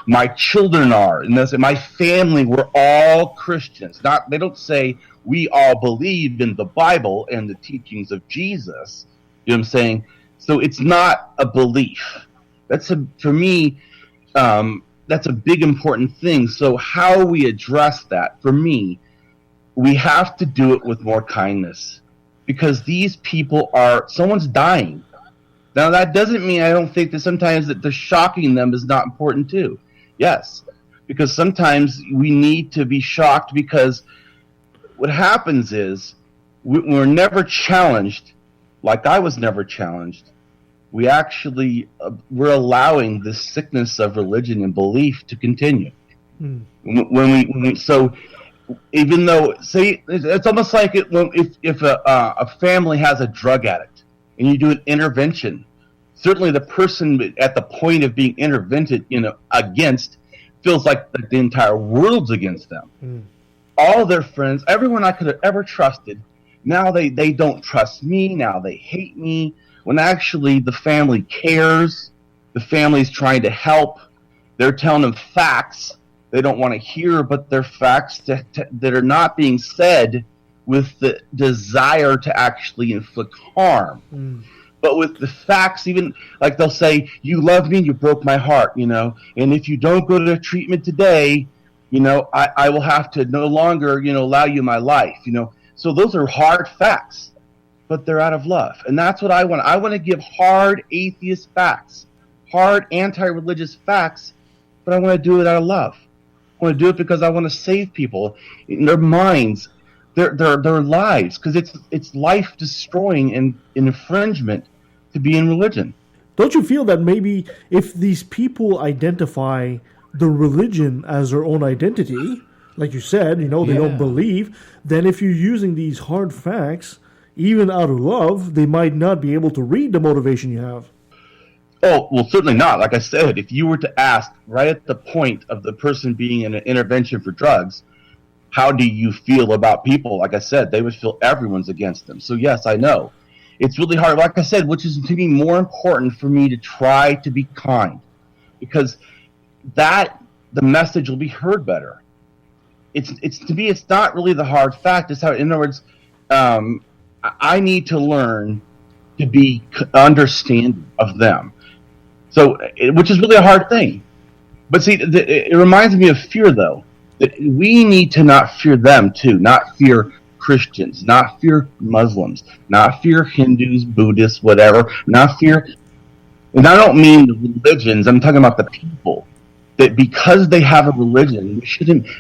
My children are. And my family, we're all Christians. They don't say we all believe in the Bible and the teachings of Jesus. You know what I'm saying? So it's not a belief. For me, that's a big important thing. So how we address that, for me, we have to do it with more kindness, because these people someone's dying. Now, that doesn't mean I don't think that sometimes that the shocking them is not important too. Yes, because sometimes we need to be shocked, because what happens is we're never challenged, like I was never challenged. We actually, we're allowing this sickness of religion and belief to continue. So even though, say, it's almost like if a family has a drug addict and you do an intervention, certainly the person at the point of being intervented, against, feels like the entire world's against them. All their friends, everyone I could have ever trusted, now they don't trust me. Now they hate me. When actually the family cares, the family's trying to help. They're telling them facts they don't want to hear, but they're facts that are not being said with the desire to actually inflict harm. But with the facts, even like they'll say, "You love me, you broke my heart," and if you don't go to the treatment today, I will have to no longer, allow you my life, So those are hard facts, but they're out of love. And that's what I want. I want to give hard atheist facts, hard anti-religious facts, but I want to do it out of love. I want to do it because I want to save people in their minds, their lives, because it's life destroying and an infringement to be in religion. Don't you feel that maybe if these people identify the religion as their own identity, like you said, they don't believe, then if you're using these hard facts, even out of love, they might not be able to read the motivation you have. Oh, well, certainly not. Like I said, if you were to ask right at the point of the person being in an intervention for drugs, how do you feel about people? Like I said, they would feel everyone's against them. So yes, I know. It's really hard, like I said, which is to me more important for me to try to be kind, because the message will be heard better. It's to me, it's not really the hard fact. It's how, in other words, I need to learn to be understanding of them. So, which is really a hard thing. But see, it reminds me of fear, though. That we need to not fear them, too. Not fear Christians, not fear Muslims, not fear Hindus, Buddhists, whatever. Not fear, and I don't mean the religions, I'm talking about the people. That because they have a religion,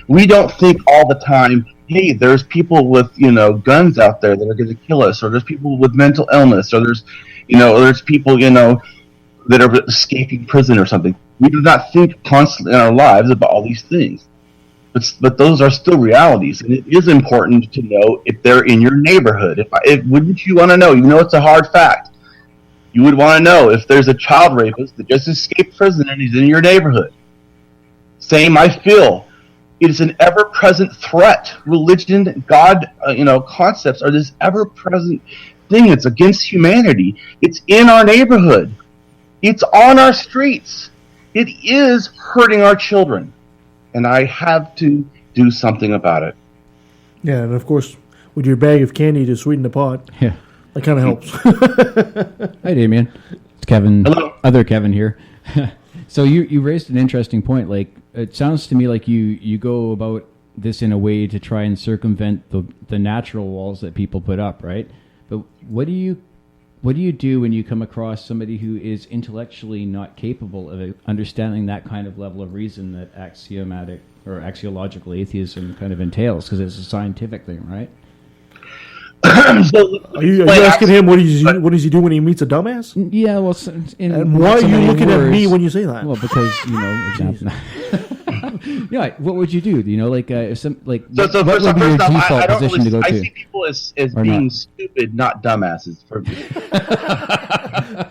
we don't think all the time, hey, there's people with, guns out there that are going to kill us, or there's people with mental illness, or there's people, that are escaping prison or something. We do not think constantly in our lives about all these things. But those are still realities, and it is important to know if they're in your neighborhood. Wouldn't you want to know? It's a hard fact. You would want to know if there's a child rapist that just escaped prison and he's in your neighborhood. Same, I feel. It is an ever-present threat. Religion, God, concepts are this ever-present thing that's against humanity. It's in our neighborhood. It's on our streets. It is hurting our children. And I have to do something about it. Yeah, and of course, with your bag of candy to sweeten the pot, that kind of helps. Hi, Damien. It's Kevin. Hello. Other Kevin here. So you raised an interesting point. Like, it sounds to me like you go about this in a way to try and circumvent the natural walls that people put up, right? But what do you do when you come across somebody who is intellectually not capable of understanding that kind of level of reason that axiomatic or axiological atheism kind of entails? Because it's a scientific thing, right? So, are you asking him what does he do when he meets a dumbass? Yeah, well, and why are you looking at me when you say that? Well, because yeah, what would you do? What would be your default position to go to? I see people as being stupid, not dumbasses. For me.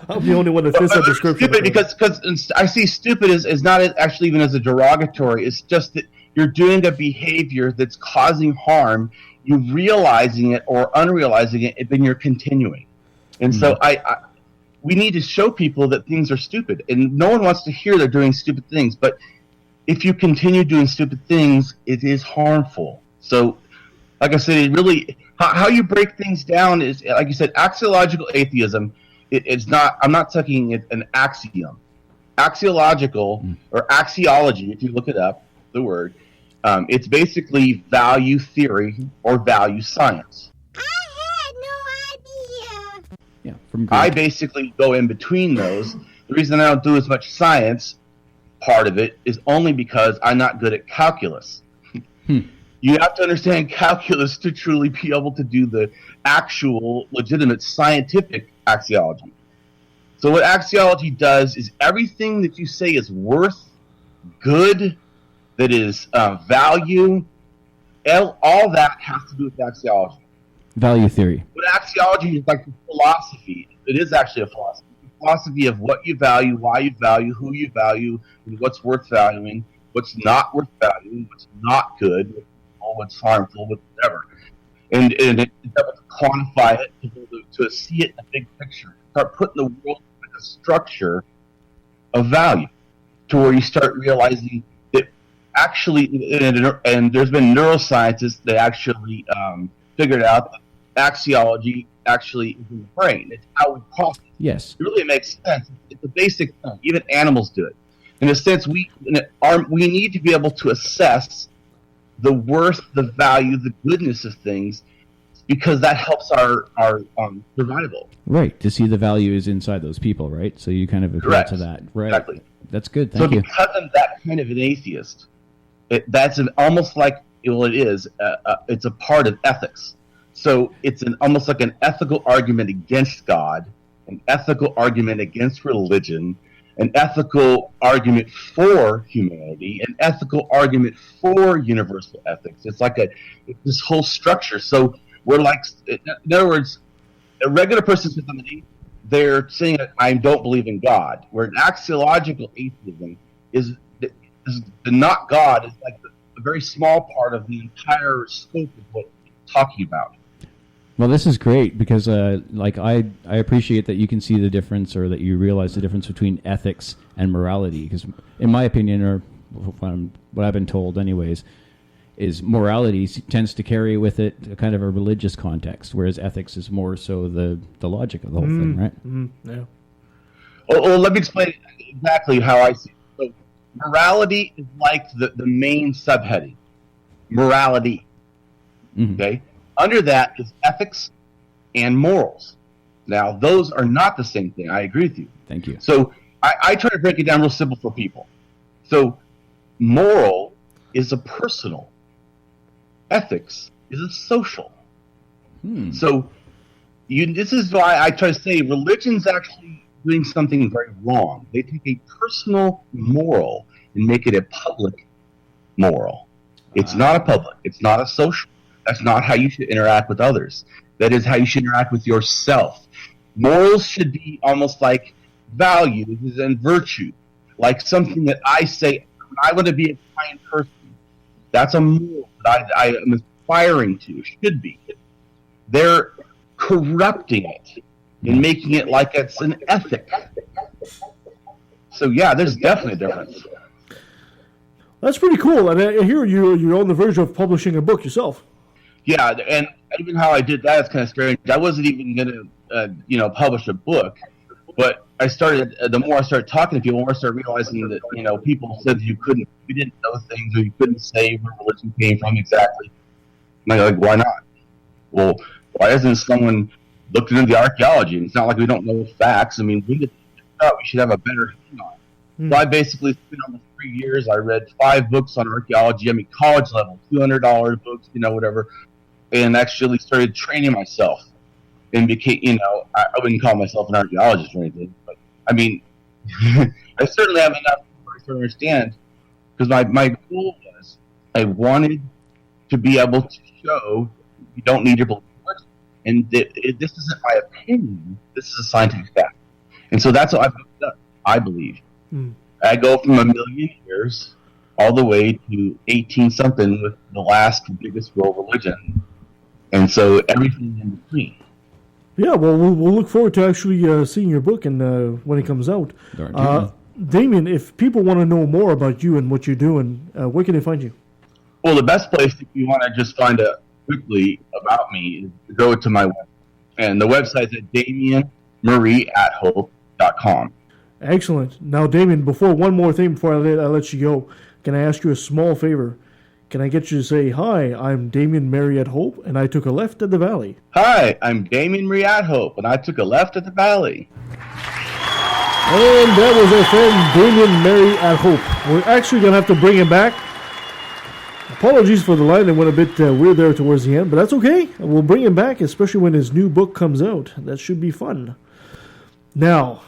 I'm the only one that fits that description. Stupid because I see stupid as not actually even as a derogatory. It's just that you're doing a behavior that's causing harm. You realizing it or unrealizing it, then you're continuing. And so we need to show people that things are stupid. And no one wants to hear they're doing stupid things. But if you continue doing stupid things, it is harmful. So, like I said, it really how you break things down is, like you said, axiological atheism. It's not. I'm not taking it an axiom. axiological or axiology, if you look it up, the word, it's basically value theory or value science. Yeah, from Greek. I basically go in between those. The reason I don't do as much science, part of it, is only because I'm not good at calculus. You have to understand calculus to truly be able to do the actual, legitimate scientific axiology. So what axiology does is everything that you say is worth, good, that is value, all that has to do with axiology. Value theory. But axiology is like a philosophy. It is actually a philosophy. A philosophy of what you value, why you value, who you value, and what's worth valuing, what's not worth valuing, what's not good, what's harmful, whatever. And it's able to quantify it, to see it in a big picture. Start putting the world in a structure of value to where you start realizing that actually, and there's been neuroscientists that actually figured out that axiology actually is in the brain. It's how we process. Yes. It really makes sense. It's a basic thing. Even animals do it. In a sense, we need to be able to assess the worth, the value, the goodness of things, because that helps our survival. Right. To see the value is inside those people, right? So you kind of appeal to that. Right. Exactly. That's good. Thank you. So because I'm that kind of an atheist, that's almost like, well, it is. It's a part of ethics. So it's almost like an ethical argument against God, an ethical argument against religion, an ethical argument for humanity, an ethical argument for universal ethics. It's like this whole structure. So we're like, in other words, a regular person says I'm an atheist, they're saying that I don't believe in God. Where an axiological atheism is the not God is like a very small part of the entire scope of what we're talking about. Well, this is great because, I appreciate that you can see the difference, or that you realize the difference between ethics and morality. Because, in my opinion, or what I've been told, anyways, is morality tends to carry with it a kind of a religious context, whereas ethics is more so the logic of the whole thing, right? Yeah. Well, let me explain exactly how I see it. So, morality is like the main subheading. Morality. Okay. Under that is ethics and morals. Now, those are not the same thing. I agree with you. Thank you. So I try to break it down real simple for people. So moral is a personal. Ethics is a social. So this is why I try to say religion's actually doing something very wrong. They take a personal moral and make it a public moral. It's not a public. It's not a social. That's not how you should interact with others. That is how you should interact with yourself. Morals should be almost like values and virtue, like something that I say, I want to be a kind person. That's a moral that I am aspiring to, should be. They're corrupting it and making it like it's an ethic. So yeah, there's definitely a difference. That's pretty cool. And I hear you're on the verge of publishing a book yourself. Yeah, and even how I did that is kind of strange. I wasn't even going to, publish a book, but I started. The more I started talking to people, the more I started realizing that people said that you didn't know things, or you couldn't say where religion came from exactly. And I'm like, why not? Well, why doesn't someone look into the archaeology? And it's not like we don't know facts. I mean, we should have a better hand on it. So I basically spent almost 3 years. I read 5 books on archaeology. I mean, college level, $200 books, whatever. And actually started training myself, and became, I wouldn't call myself an archaeologist or anything, but I mean, I certainly have enough to understand, because my goal was I wanted to be able to show you don't need your belief, and this isn't my opinion. This is a scientific fact, and so that's what I've done. I believe I go from 1 million years all the way to 18 something with the last biggest world religion. And so everything in between. Yeah, well, we'll look forward to actually seeing your book and when it comes out. Damien, if people want to know more about you and what you're doing, where can they find you? Well, the best place, if you want to just find out quickly about me, is to go to my website. And the website is at Damien Marie AtHope.com. Excellent. Now, Damien, one more thing before I let you go, can I ask you a small favor? Can I get you to say, hi, I'm Damien Marie AtHope, and I took a left at the Valley. Hi, I'm Damien Marie AtHope, and I took a left at the Valley. And that was our friend Damien Marie AtHope. We're actually going to have to bring him back. Apologies for the line that went a bit weird there towards the end, but that's okay. We'll bring him back, especially when his new book comes out. That should be fun. Now,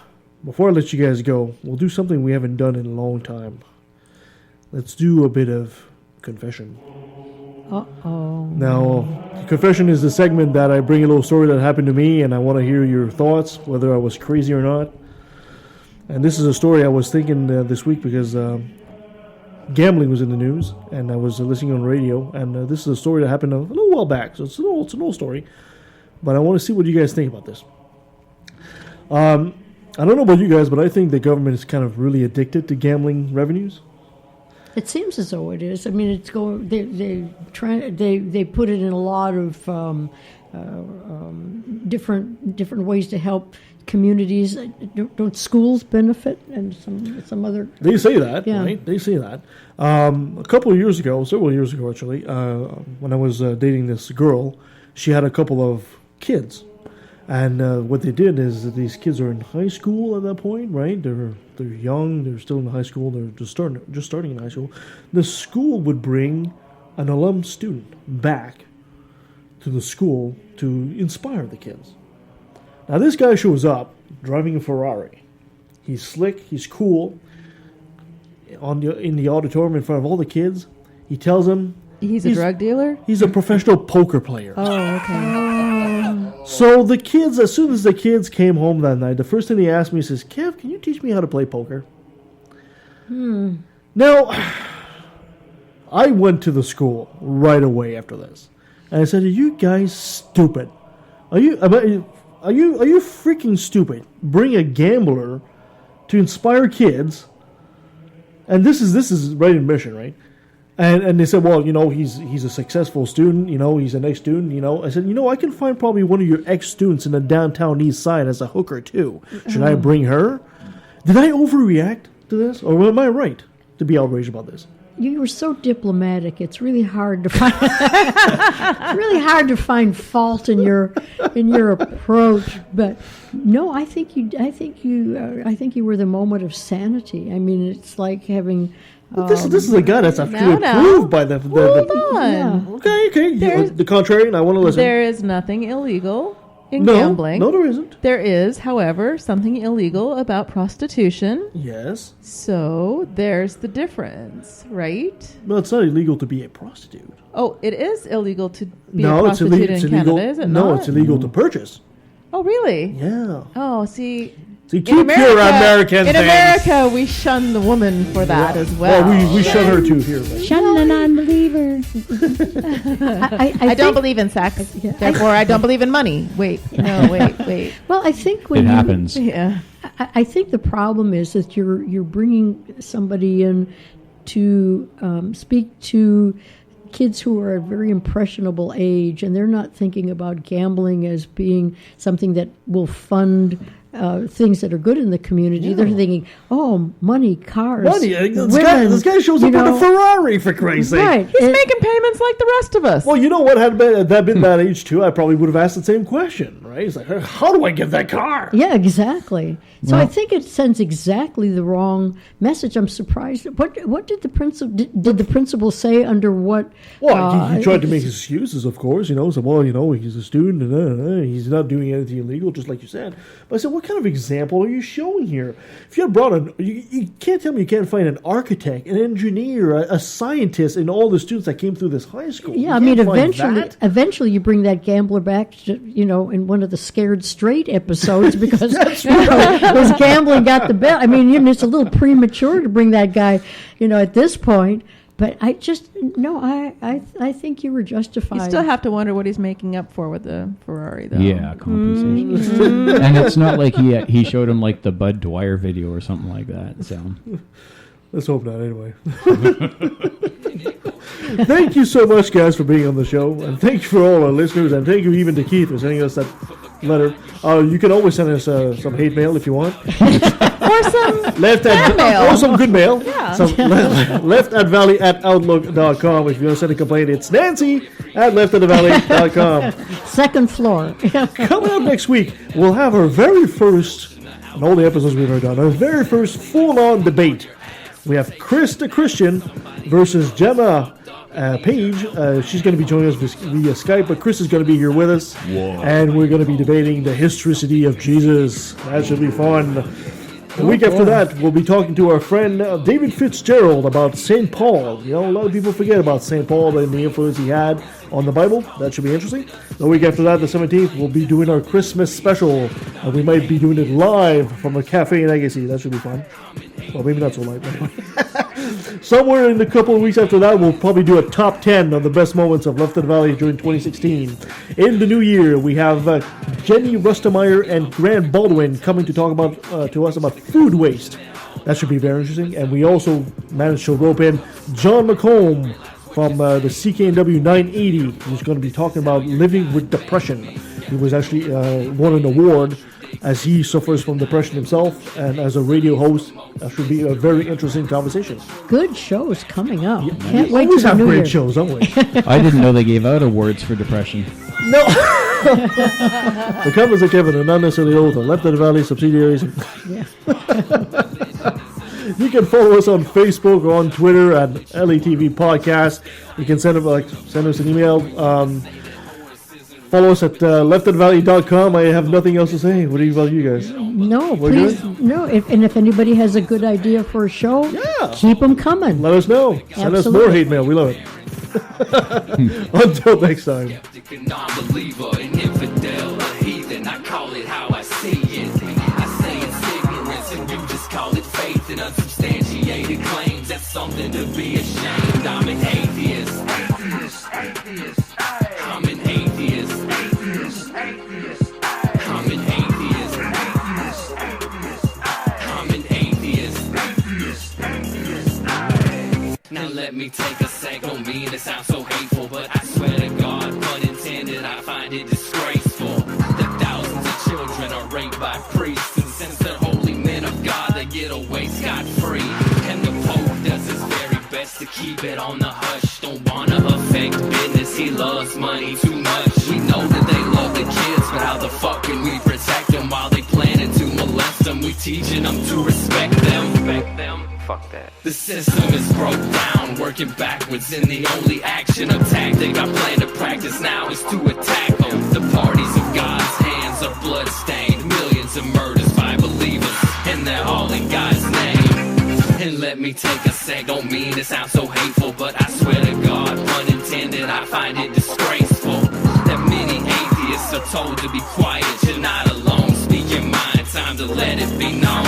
before I let you guys go, we'll do something we haven't done in a long time. Let's do a bit of confession. Uh-oh. Now, confession is the segment that I bring a little story that happened to me, and I want to hear your thoughts, whether I was crazy or not. And this is a story I was thinking this week because gambling was in the news, and I was listening on radio, and this is a story that happened a little while back, so it's an old story. But I want to see what you guys think about this. I don't know about you guys, but I think the government is kind of really addicted to gambling revenues. It seems as though it is. I mean, it's going. They put it in a lot of different ways to help communities. Don't schools benefit and some other? They say that, yeah. Right? They say that. A couple of years ago, several years ago actually, when I was dating this girl, she had a couple of kids. And what they did is that these kids are in high school at that point, right? They're young, they're still in high school, they're just starting in high school. The school would bring an alum student back to the school to inspire the kids. Now this guy shows up driving a Ferrari. He's slick, he's cool. In the auditorium in front of all the kids, he tells them he's a drug dealer? He's a professional poker player. Oh, okay. So the kids, as soon as the kids came home that night, the first thing he asked me, he says, Kev, can you teach me how to play poker? Now, I went to the school right away after this. And I said, are you guys stupid? Are you freaking stupid? Bring a gambler to inspire kids. And this is right in mission, right? And they said, well, he's a successful student, he's a nice student, I said, I can find probably one of your ex-students in the downtown east side as a hooker, too. Should I bring her? Did I overreact to this? Or am I right to be outraged about this? You were so diplomatic. It's really hard to find fault in your approach. But no, I think you were the moment of sanity. I mean, it's like having. This is a guy that's actually approved by the. Hold on. Yeah. Okay. The contrary, and I want to listen. There is nothing illegal in gambling. No, there isn't. There is, however, something illegal about prostitution. Yes. So there's the difference, right? No, it's not illegal to be a prostitute. Oh, it is illegal to be a prostitute in Canada, is it not? No, it's illegal to purchase. Oh, really? Yeah. Oh, see. So keep your American things. In America, we shun the woman for that as well. Well, we shun her too here. Shun a non-believer. I don't believe in sex. Therefore, I don't believe in money. Wait. Well, I think it happens. Yeah. I think the problem is that you're bringing somebody in to speak to kids who are at a very impressionable age, and they're not thinking about gambling as being something that will fund things that are good in the community. Yeah. They're thinking, oh, money, cars, women. This guy shows up in a Ferrari, for Christ's sake. Right. He's making payments like the rest of us. Well, you know what? Had that been that age, too, I probably would have asked the same question, right? He's like, how do I get that car? Yeah, exactly. So I think it sends exactly the wrong message. I'm surprised. What did the principal did the principal say under what? Well, he tried to make excuses, of course. Said, well, he's a student and he's not doing anything illegal, just like you said. But I said, what kind of example are you showing here? If you had brought you can't tell me you can't find an architect, an engineer, a scientist in all the students that came through this high school. Yeah, I mean, eventually you bring that gambler back, in one of the Scared Straight episodes because his gambling got the best. I mean, it's a little premature to bring that guy, at this point. But I think you were justified. You still have to wonder what he's making up for with the Ferrari, though. Yeah, compensation. Mm-hmm. And it's not like he showed him like the Bud Dwyer video or something like that. So let's hope not. Anyway, thank you so much, guys, for being on the show, and thank you for all our listeners, and thank you even to Keith for sending us that letter. You can always send us some hate mail if you want. Or some mail. Or some good mail. Yeah. left@valley@outlook.com. If you want to send a complaint, it's Nancy@leftatthevalley.com. Second floor. Coming up next week, we'll have our very first, in all the episodes we've ever done, our very first full-on debate. We have Chris the Christian versus Gemma Page. She's going to be joining us via Skype, but Chris is going to be here with us. Whoa. And we're going to be debating the historicity of Jesus. That should be fun. The week after that, we'll be talking to our friend David Fitzgerald about St. Paul. You know, a lot of people forget about St. Paul and the influence he had on the Bible. That should be interesting. The week after that, the 17th, we'll be doing our Christmas special. And we might be doing it live from a cafe in Agassiz. That should be fun. Well, maybe not so live. Somewhere in the couple of weeks after that, we'll probably do a top 10 of the best moments of Left of the Valley during 2016. In the new year, we have Jenny Rustemeyer and Grant Baldwin coming to talk about to us about food waste. That should be very interesting. And we also managed to rope in John McComb from the CKNW 980, who's going to be talking about living with depression. He was actually won an award as he suffers from depression himself, and as a radio host, that should be a very interesting conversation. Good shows coming up. Yeah, Can't wait always to have the new great year. shows, don't we? I didn't know they gave out awards for depression. No. The covers are Kevin, and not necessarily all of them. Left of the Valley subsidiaries. Yeah. You can follow us on Facebook or on Twitter at LATV Podcast. You can send us an email. Follow us at leftofthevalley.com. I have nothing else to say. What about you guys? No, We're please. good? No, if anybody has a good idea for a show, keep them coming. Let us know. Send us more hate mail. We love it. Until next time. Non-believer, an infidel, a heathen, I call it how I see it. I say it's ignorance and you just call it faith and unsubstantiated claims. That's something to be ashamed. I'm an atheist. I'm an atheist. I'm an atheist. I'm an atheist. Now let me take a sec, don't mean to sound so hateful, but I swear to God, pun intended, I find it disgraceful that thousands of children are raped by priests, and since they're holy men of God, they get away scot-free. And the Pope does his very best to keep it on the hush. Don't wanna affect business, he loves money too much. We know that they love the kids, but how the fuck can we protect them while they planning to molest them? We teaching them to respect them. Fuck that. The system is broke down, working backwards, and the only action or tactic I plan to practice now is to attack them. The parties of God's hands are bloodstained, millions of murders by believers, and they're all in God's name. And let me take a sec, don't mean to sound so hateful, but I swear to God, pun intended, I find it disgraceful that many atheists are told to be quiet. You're not alone, speak your mind, time to let it be known.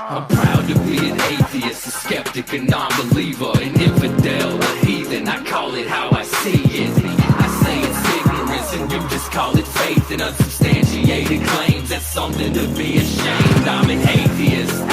I'm proud to be an atheist, a skeptic, a non-believer, an infidel, a heathen, I call it how I see it. I say it's ignorance and you just call it faith and unsubstantiated claims. That's something to be ashamed. I'm an atheist.